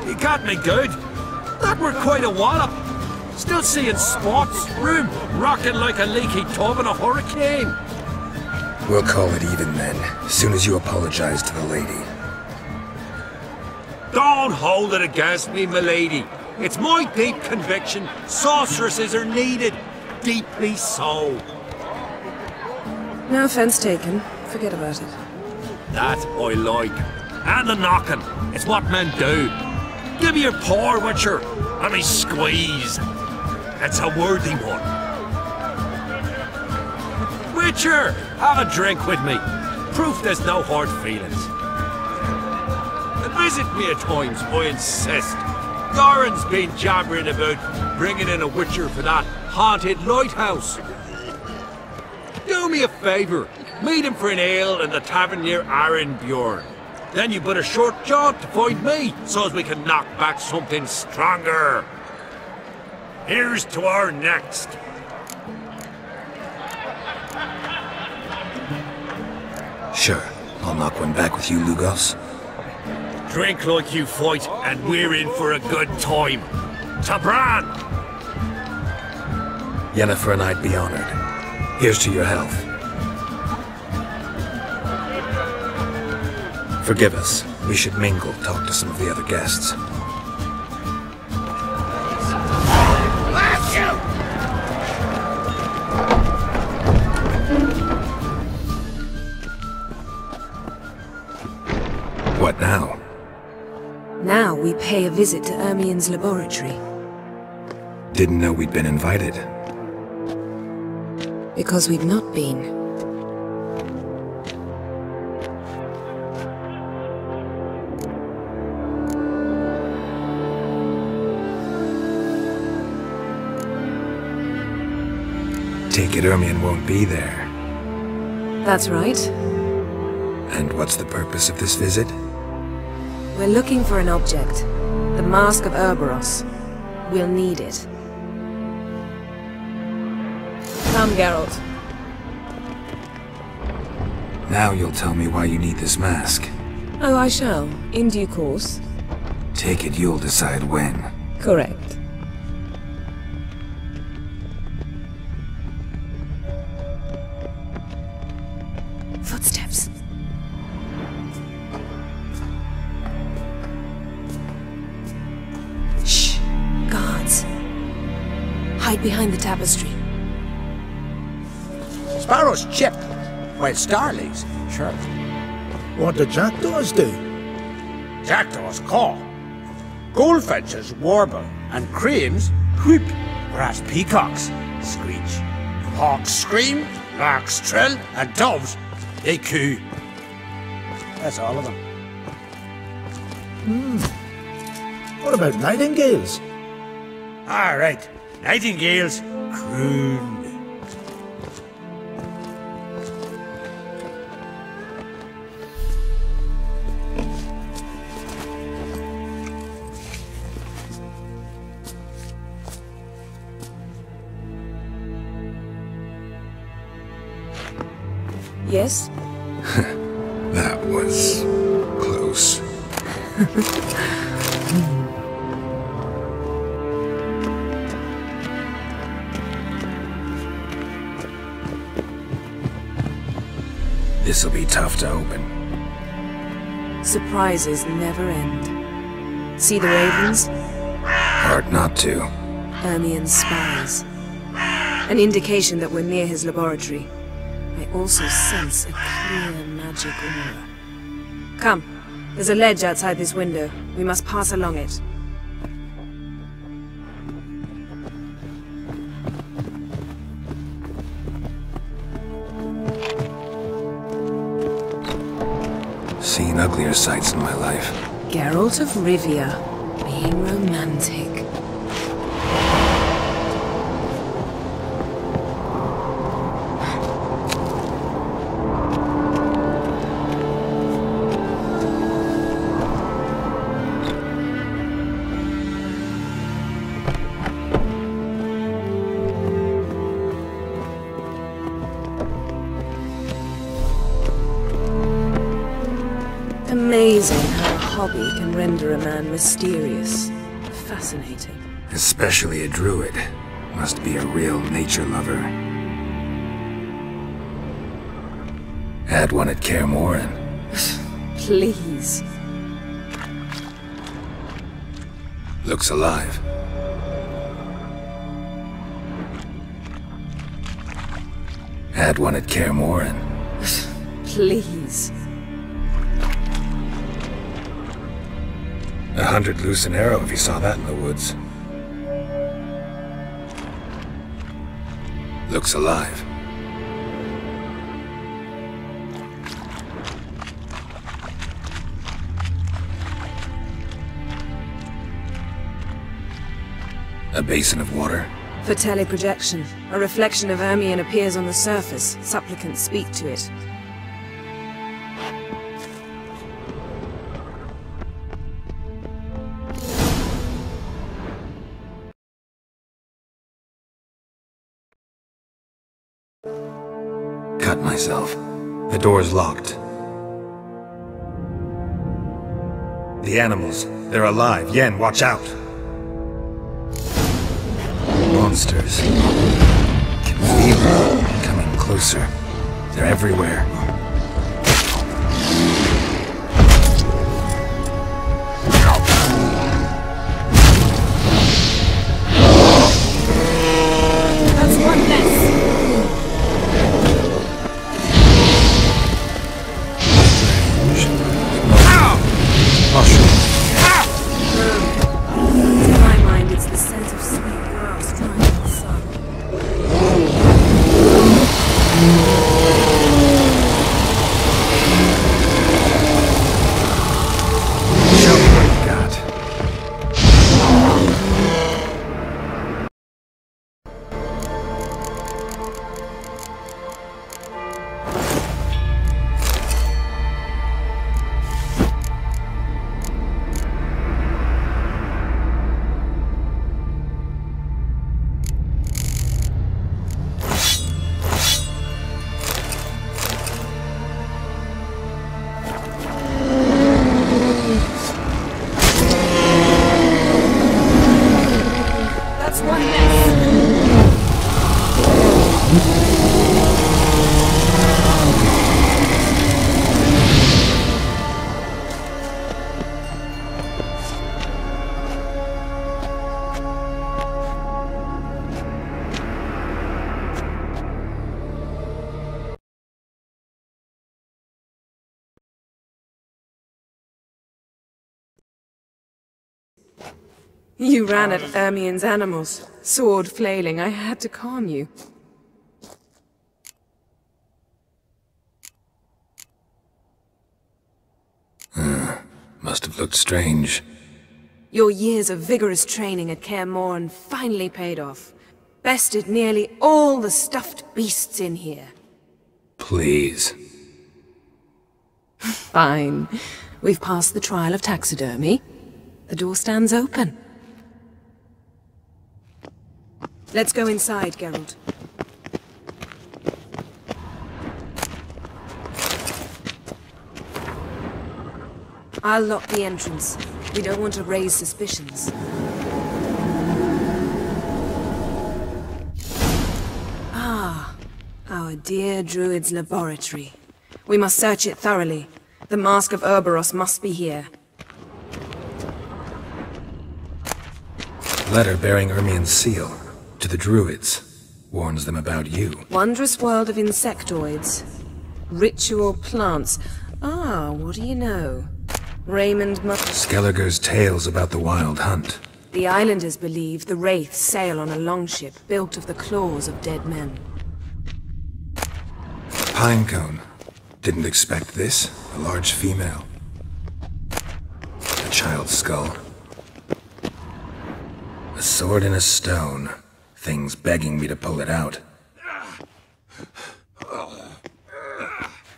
You got me good. That were quite a wallop. Still seeing spots, room rocking like a leaky tub in a hurricane. We'll call it even then, as soon as you apologize to the lady. Don't hold it against me, milady. It's my deep conviction sorceresses are needed. Deeply so. No offense taken. Forget about it. That I like. And the knocking. It's what men do. Give me your paw, Witcher. Let me squeeze. It's a worthy one. Witcher, have a drink with me. Proof there's no hard feelings. And visit me at times, I insist. Goran's been jabbering about bringing in a Witcher for that haunted lighthouse. Do me a favour. Meet him for an ale in the tavern near Arenbjorn. Then you but a short jaunt to find me, so as we can knock back something stronger. Here's to our next. Sure, I'll knock one back with you, Lugos. Drink like you fight, and we're in for a good time. Tabran! Yennefer and I'd be honored. Here's to your health. Forgive us. We should mingle, talk to some of the other guests. What now? Now we pay a visit to Ermien's laboratory. Didn't know we'd been invited. Because we've not been. Take it Ermion won't be there. That's right. And what's the purpose of this visit? We're looking for an object. The Mask of Cerberus. We'll need it. Come, Geralt. Now you'll tell me why you need this mask. Oh, I shall. In due course. Take it you'll decide when. Correct. Footsteps. Shh. Guards. Hide behind the tapestry. Sparrow's chipped, while Starling's shirt. What do jackdaws do? Jackdaws caw. Goldfinches warble, and cranes whoop, whereas peacocks screech. Hawks scream, larks trill, and doves, they coo. That's all of them. What about nightingales? All right, nightingales croon. Yes? That was close. This'll be tough to open. Surprises never end. See the ravens? Hard not to. Ermion's spies. An indication that we're near his laboratory. I also sense a clear magic aura. Come, there's a ledge outside this window. We must pass along it. Seen uglier sights in my life. Geralt of Rivia, being romantic. Amazing how a hobby can render a man mysterious. Fascinating. Especially a druid. Must be a real nature lover. Had one at Kaer Morhen. Please. Looks alive. Had one at Kaer Morhen. Please. 100 loose an arrow if you saw that in the woods. Looks alive. A basin of water. For teleprojection, a reflection of Ermion appears on the surface. Supplicants speak to it. Cut myself. The door's locked. The animals, they're alive. Yen, watch out! Monsters. Can feel them coming closer. They're everywhere. That's one less. To my mind, it's the scent of sweet grass You ran at Ermien's animals, sword flailing. I had to calm you. Must have looked strange. Your years of vigorous training at Kaer Morhen finally paid off. Bested nearly all the stuffed beasts in here. Please. Fine. We've passed the trial of taxidermy. The door stands open. Let's go inside, Geralt. I'll lock the entrance. We don't want to raise suspicions. Ah, our dear Druid's laboratory. We must search it thoroughly. The Mask of Ouroboros must be here. Letter bearing Ermien's seal to the Druids. Warns them about you. Wondrous world of insectoids. Ritual plants. Ah, what do you know? Raymond Skelliger's tales about the wild hunt. The islanders believe the wraiths sail on a longship built of the claws of dead men. Pinecone. Didn't expect this. A large female. A child's skull. A sword in a stone. Things begging me to pull it out.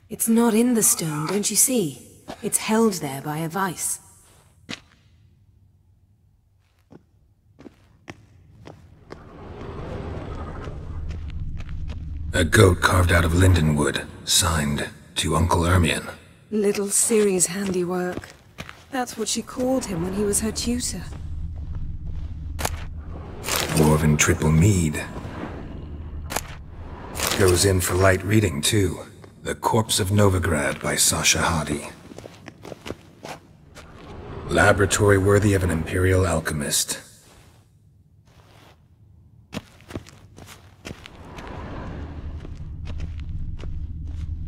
It's not in the stone, don't you see? It's held there by a vice. A goat carved out of lindenwood, signed to Uncle Ermien. Little Ciri's handiwork. That's what she called him when he was her tutor. Dwarven triple mead. Goes in for light reading, too. The Corpse of Novigrad by Sasha Hadi. Laboratory worthy of an imperial alchemist.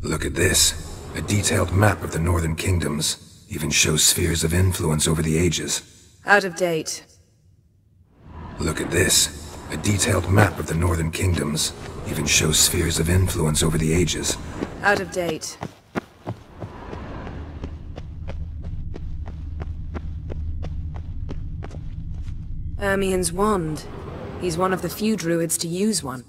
Look at this. A detailed map of the northern kingdoms. Even shows spheres of influence over the ages. Out of date. Look at this. A detailed map of the northern kingdoms. Even shows spheres of influence over the ages. Out of date. Ermien's wand. He's one of the few druids to use one.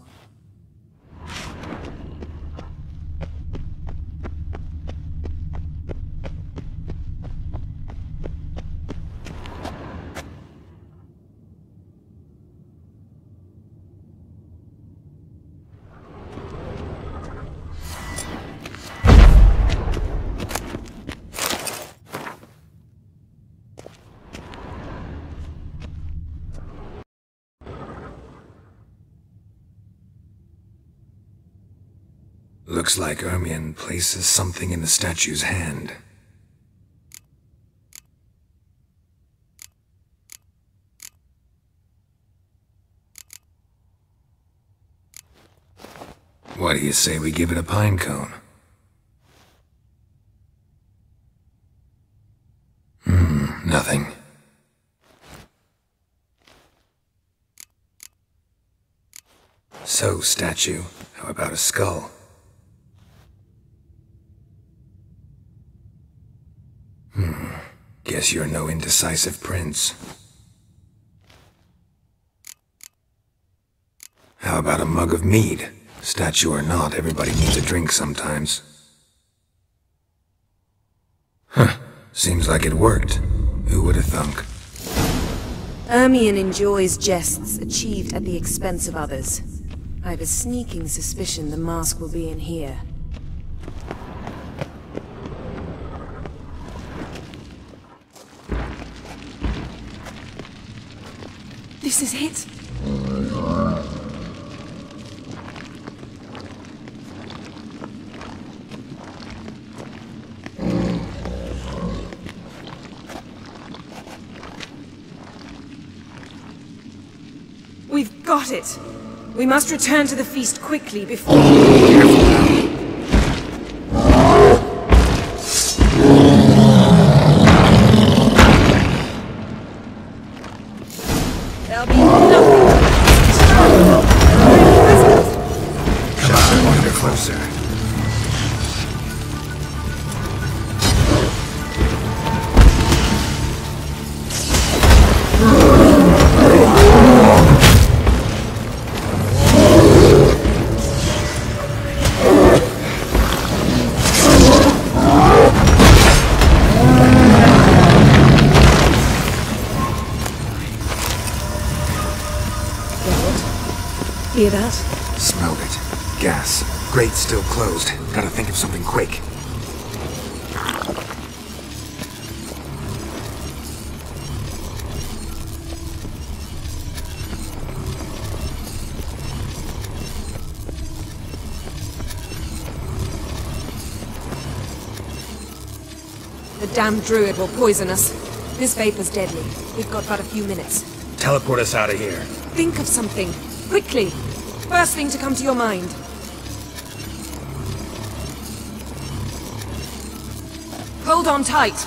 Looks like Ermien places something in the statue's hand. What do you say we give it a pinecone? Nothing. So, statue, how about a skull? Guess you're no indecisive prince. How about a mug of mead? Statue or not, everybody needs a drink sometimes. Huh. Seems like it worked. Who would have thunk? Ermien enjoys jests achieved at the expense of others. I've a sneaking suspicion the mask will be in here. This is it. We've got it. We must return to the feast quickly before... Hear that? Smelled it. Gas. Grate still closed. Gotta think of something quick. The damn druid will poison us. This vapor's deadly. We've got but a few minutes. Teleport us out of here. Think of something. Quickly. First thing to come to your mind. Hold on tight.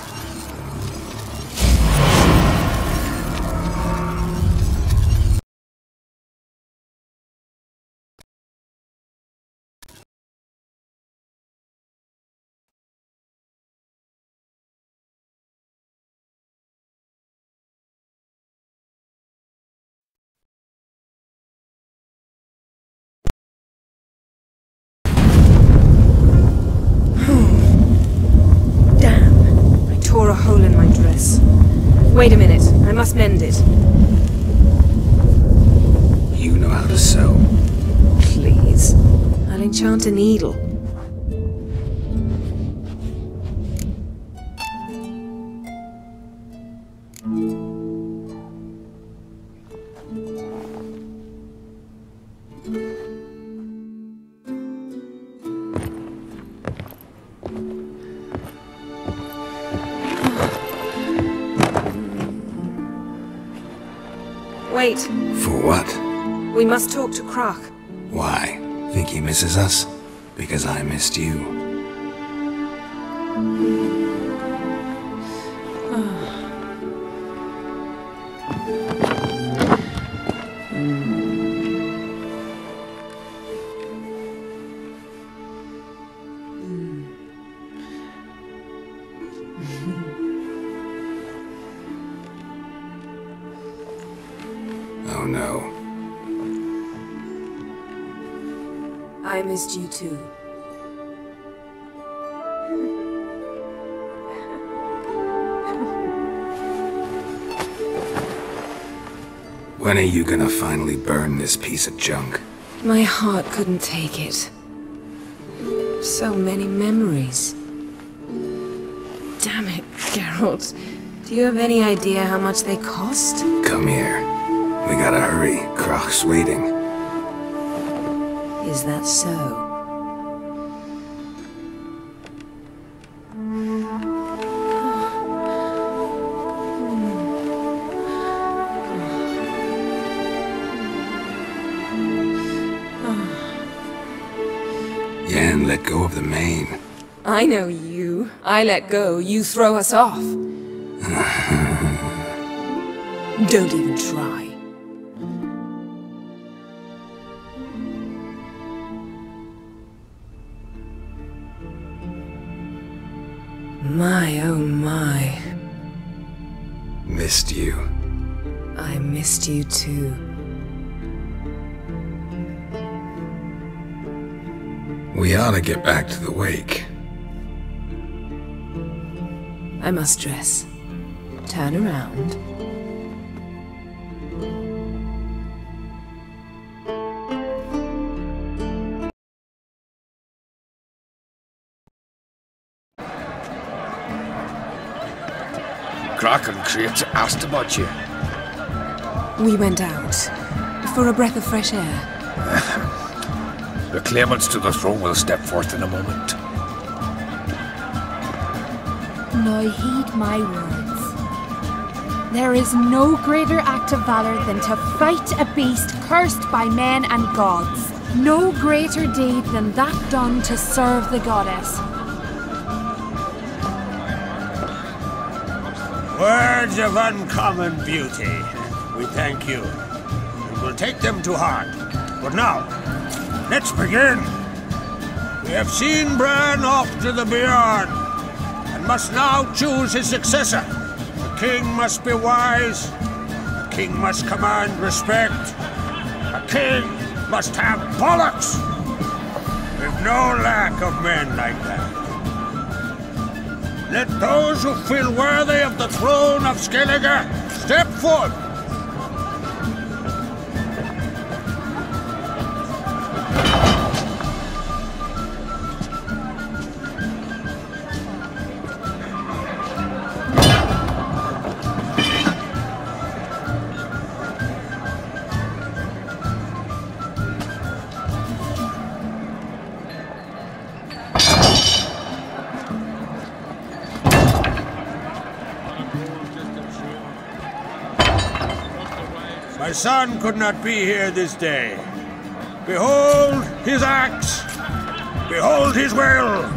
Tore a hole in my dress. Wait a minute, I must mend it. You know how to sew. Please. I'll enchant a needle. Wait. For what? We must talk to Croc. Why? Think he misses us? Because I missed you. Oh no. I missed you too. When are you gonna finally burn this piece of junk? My heart couldn't take it. So many memories. Damn it, Geralt. Do you have any idea how much they cost? Come here. We gotta hurry. Croc's waiting. Is that so? Yen let go of the mane. I know you. I let go, you throw us off. Don't even try. My, oh my. Missed you. I missed you too. We ought to get back to the wake. I must dress. Turn around. Croc and Crates asked about you. We went out. For a breath of fresh air. The claimants to the throne will step forth in a moment. Now heed my words. There is no greater act of valor than to fight a beast cursed by men and gods. No greater deed than that done to serve the goddess. Words of uncommon beauty. We thank you. And we'll take them to heart. But now, let's begin. We have seen Bran off to the beyond, and must now choose his successor. The king must be wise. The king must command respect. A king must have bollocks. We've no lack of men like that. Let those who feel worthy of the throne of Skellige step forth. My son could not be here this day. Behold his axe! Behold his will!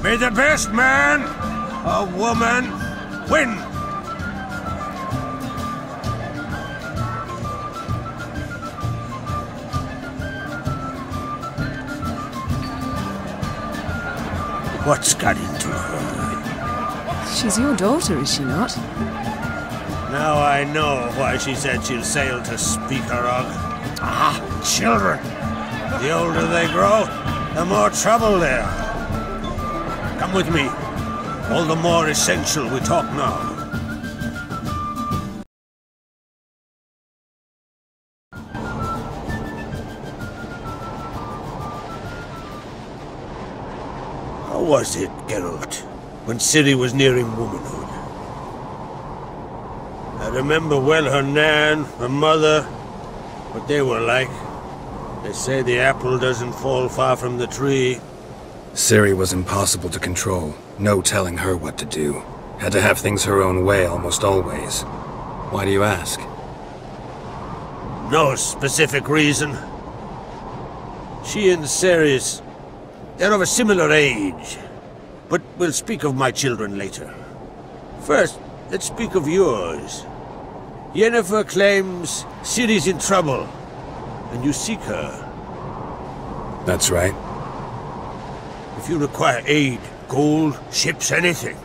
May the best man or woman win! What's got into her? She's your daughter, is she not? Now I know why she said she'll sail to Speakerog. Ah, children! The older they grow, the more trouble they are. Come with me. All the more essential we talk now. How was it, Geralt, when Ciri was nearing womanhood? I remember well her nan, her mother, what they were like. They say the apple doesn't fall far from the tree. Ciri was impossible to control. No telling her what to do. Had to have things her own way almost always. Why do you ask? No specific reason. She and Ceres, they're of a similar age. But we'll speak of my children later. First, let's speak of yours. Yennefer claims Ciri's in trouble, and you seek her. That's right. If you require aid, gold, ships, anything,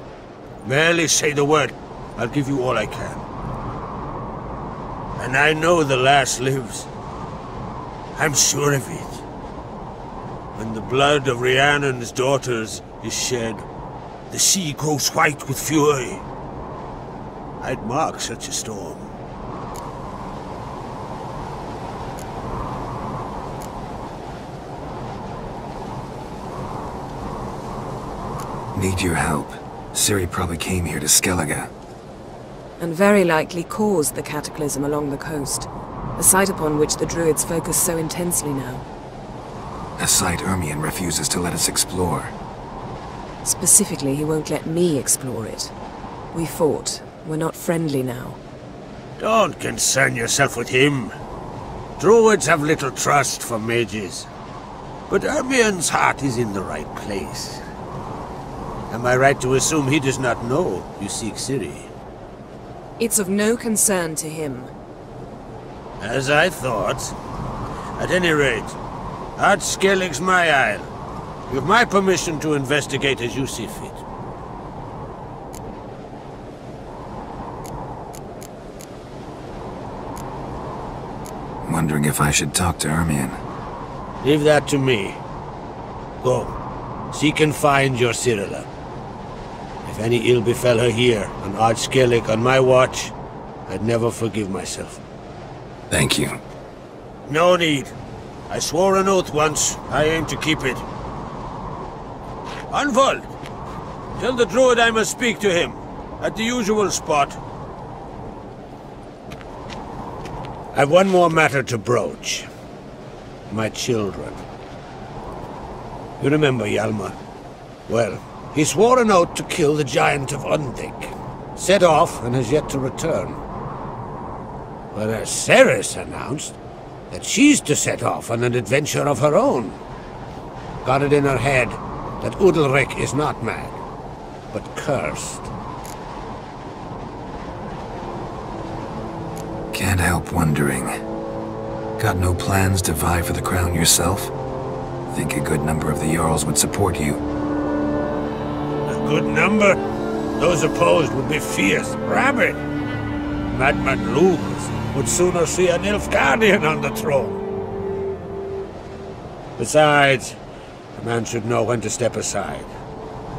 merely say the word. I'll give you all I can. And I know the lass lives. I'm sure of it. When the blood of Rhiannon's daughters is shed, the sea grows white with fury. I'd mark such a storm. Need your help. Ciri probably came here to Skellige. And very likely caused the cataclysm along the coast. A site upon which the druids focus so intensely now. A site Ermion refuses to let us explore. Specifically, he won't let me explore it. We fought. We're not friendly now. Don't concern yourself with him. Druids have little trust for mages. But Ermion's heart is in the right place. Am I right to assume he does not know you seek Ciri? It's of no concern to him. As I thought. At any rate, Ard Skellig's my isle. You have my permission to investigate as you see fit. Wondering if I should talk to Ermion. Leave that to me. Go. Seek and find your Cyrilla. If any ill befell her here, on Ard Skellig on my watch, I'd never forgive myself. Thank you. No need. I swore an oath once. I aim to keep it. Unfold! Tell the druid I must speak to him. At the usual spot. I've one more matter to broach. My children. You remember Hjalmar? Well, he swore an oath to kill the giant of Undvik. Set off and has yet to return. Whereas Ceres announced that she's to set off on an adventure of her own. Got it in her head that Udalric is not mad, but cursed. Can't help wondering. Got no plans to vie for the crown yourself? Think a good number of the Jarls would support you. A good number? Those opposed would be fierce, rabid. Madman Lugos would sooner see an Nilfgaardian on the throne. Besides, a man should know when to step aside.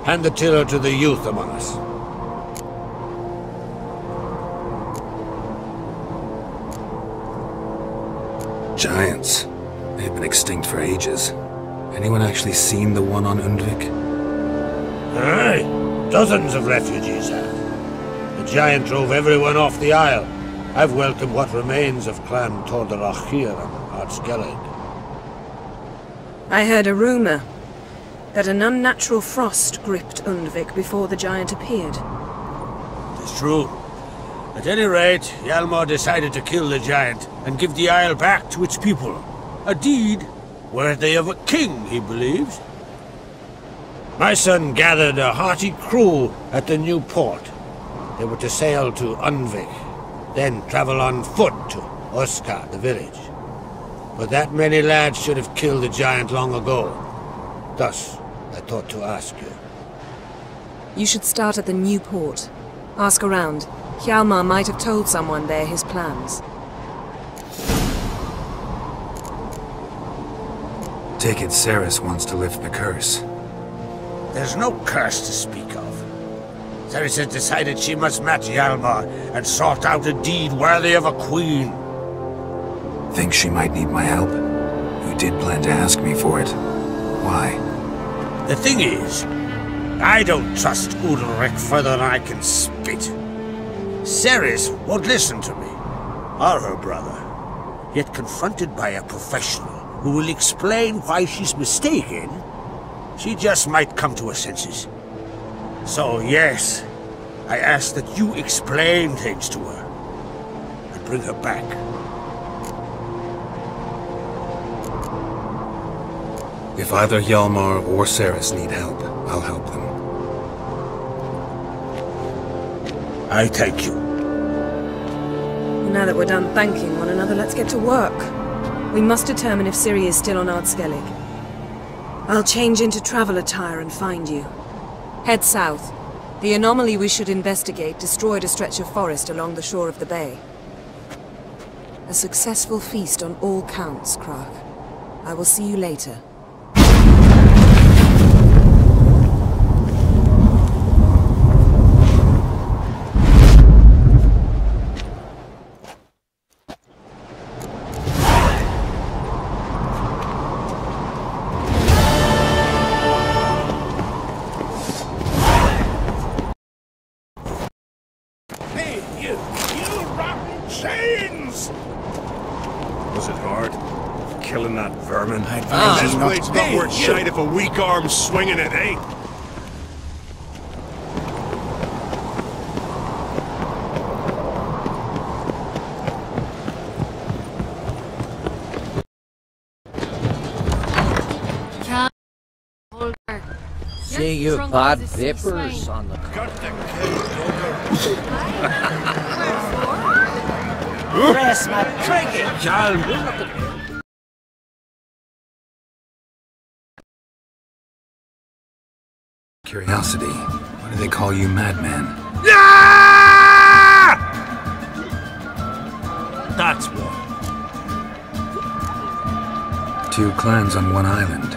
Hand the tiller to the youth among us. Giants. They've been extinct for ages. Anyone actually seen the one on Undvik? Aye. Dozens of refugees have. The giant drove everyone off the isle. I've welcomed what remains of Clan Tordarach here on Ardskellig. I heard a rumor that an unnatural frost gripped Undvik before the giant appeared. It's true. At any rate, Hjalmar decided to kill the giant and give the isle back to its people. A deed worthy of a king, he believes. My son gathered a hearty crew at the new port. They were to sail to Undvik, then travel on foot to Oskar, the village. But that many lads should have killed the giant long ago. Thus, I thought to ask you. You should start at the new port. Ask around. Hjalmar might have told someone there his plans. Take it Ceres wants to lift the curse. There's no curse to speak of. Ceres has decided she must match Hjalmar and sort out a deed worthy of a queen. Think she might need my help? You did plan to ask me for it. Why? The thing is, I don't trust Ulrich further than I can spit. Ceres won't listen to me, or her brother. Yet confronted by a professional who will explain why she's mistaken, she just might come to her senses. So yes, I ask that you explain things to her and bring her back. If either Hjalmar or Ceres need help, I'll help them. I thank you. Now that we're done thanking one another, let's get to work. We must determine if Ciri is still on Ardskellig. I'll change into travel attire and find you. Head south. The anomaly we should investigate destroyed a stretch of forest along the shore of the bay. A successful feast on all counts, Krach. I will see you later. This blade's not worth shite if a weak arm's swinging it, eh? See you bad vapors on the Press my trigger! Curiosity, why do they call you Madman? That's what. Two clans on one island.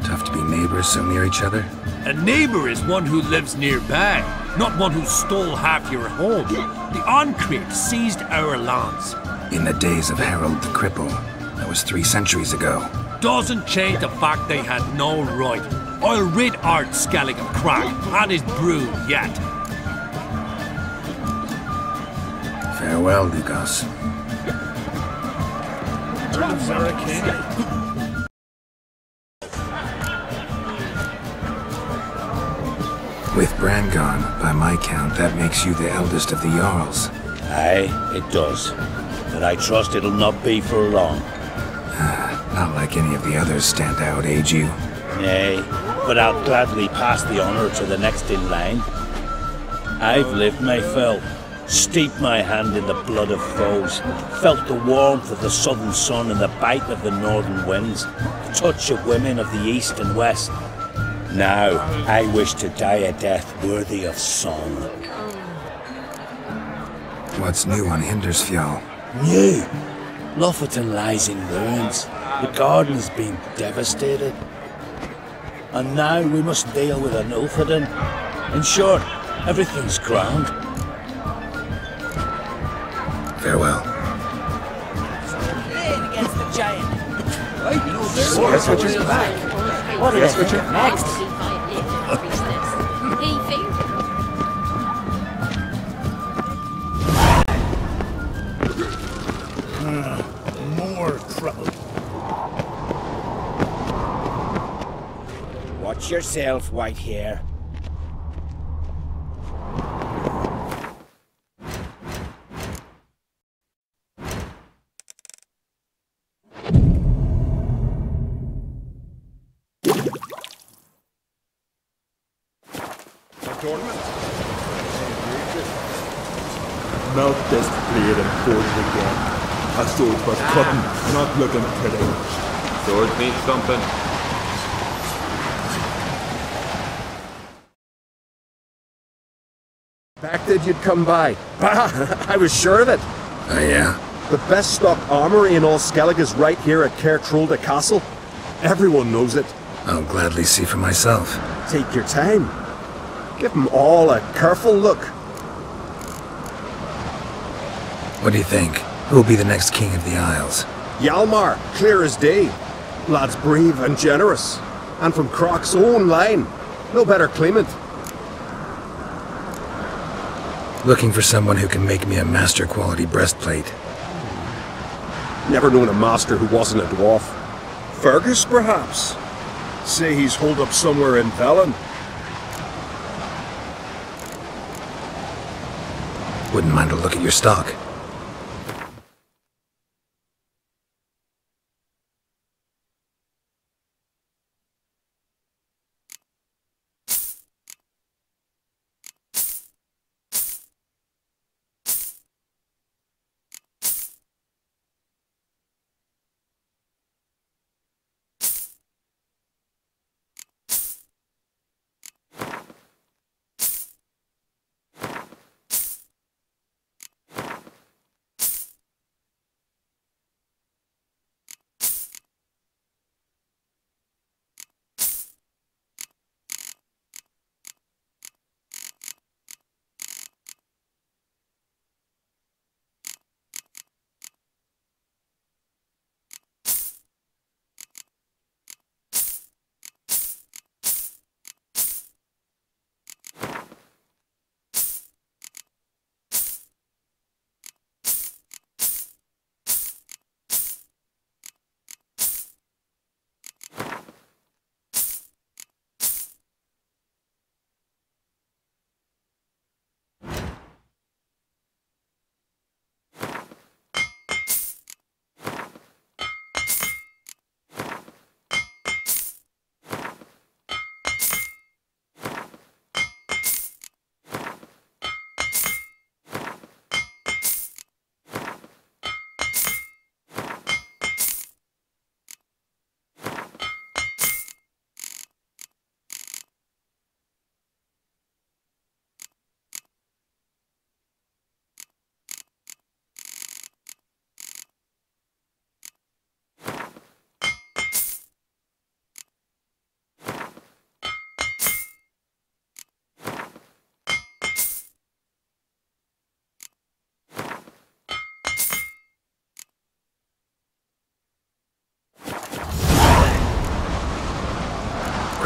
Tough to be neighbors so near each other. A neighbor is one who lives nearby, not one who stole half your home. The Oncreate seized our lands. In the days of Harold the Cripple. That was 3 centuries ago. Doesn't change the fact they had no right. I'll rid Ardskellig of Krach and his brood yet. Farewell, Lugos. With Bran gone, by my count, that makes you the eldest of the Jarls. Aye, it does. But I trust it'll not be for long. Not like any of the others stand out, age you? Nay, but I'll gladly pass the honour to the next in line. I've lived my fill, steeped my hand in the blood of foes, felt the warmth of the southern sun and the bite of the northern winds, the touch of women of the east and west. Now, I wish to die a death worthy of song. What's new on Hindersfjall? New? Lofferton lies in ruins. The garden has been devastated. And now we must deal with an Ulfheden. In short, everything's grand. Farewell. Playing against the giant. Guess what you're back. What is it next? Suit yourself, white hair. Melt this blade and fold it again. A sword for cutting, not looking pretty. Sword means something. Expected you'd come by. I was sure of it. Oh yeah? The best stock armory in all Skellig is right here at Cairtrolda Castle. Everyone knows it. I'll gladly see for myself. Take your time. Give them all a careful look. What do you think? Who'll be the next king of the Isles? Hjalmar, clear as day. Lad's brave and generous. And from Croc's own line. No better claimant. Looking for someone who can make me a master-quality breastplate. Never known a master who wasn't a dwarf. Fergus, perhaps? Say he's holed up somewhere in Velen. Wouldn't mind a look at your stock.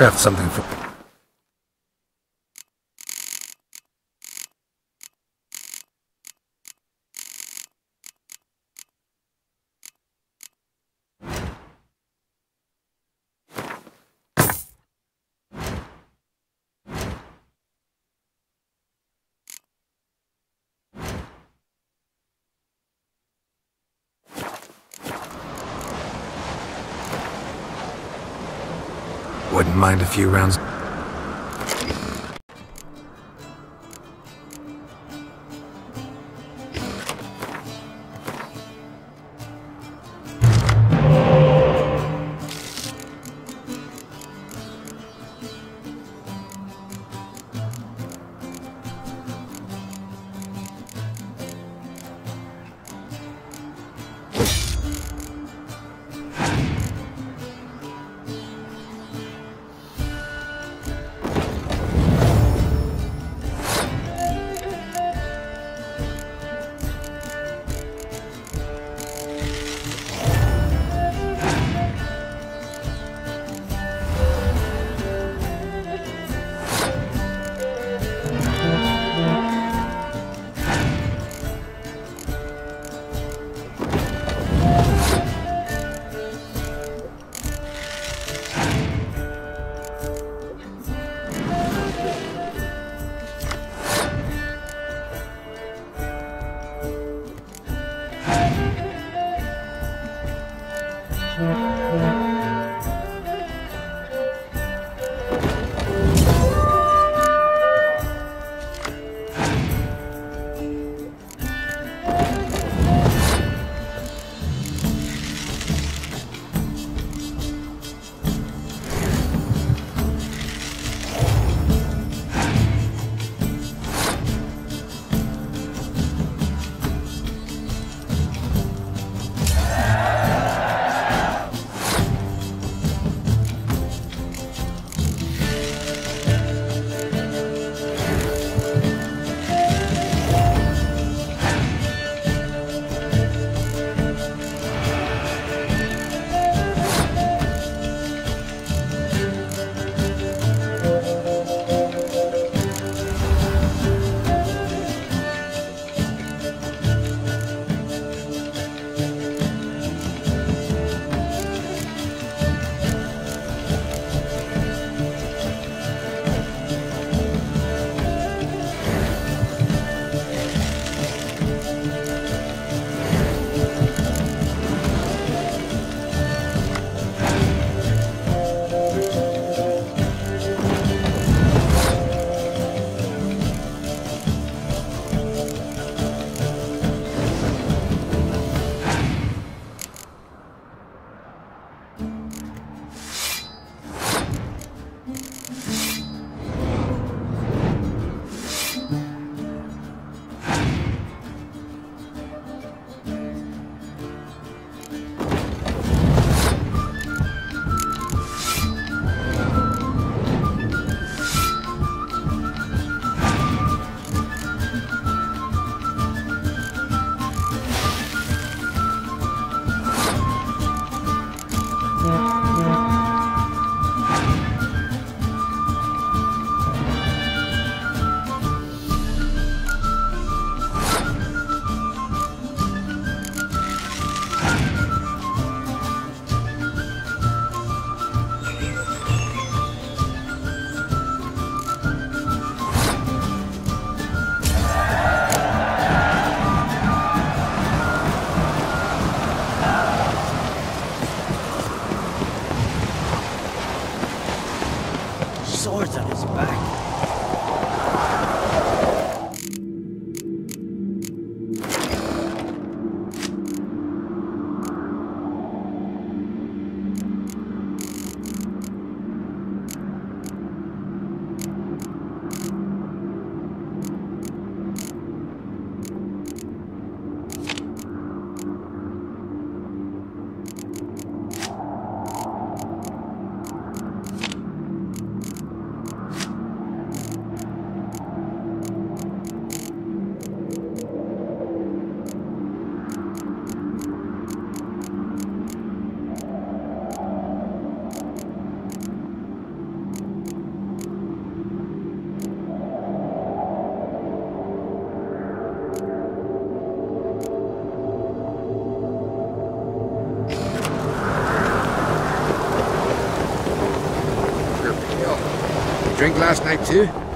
Craft something for... Wouldn't mind a few rounds. drink last night too?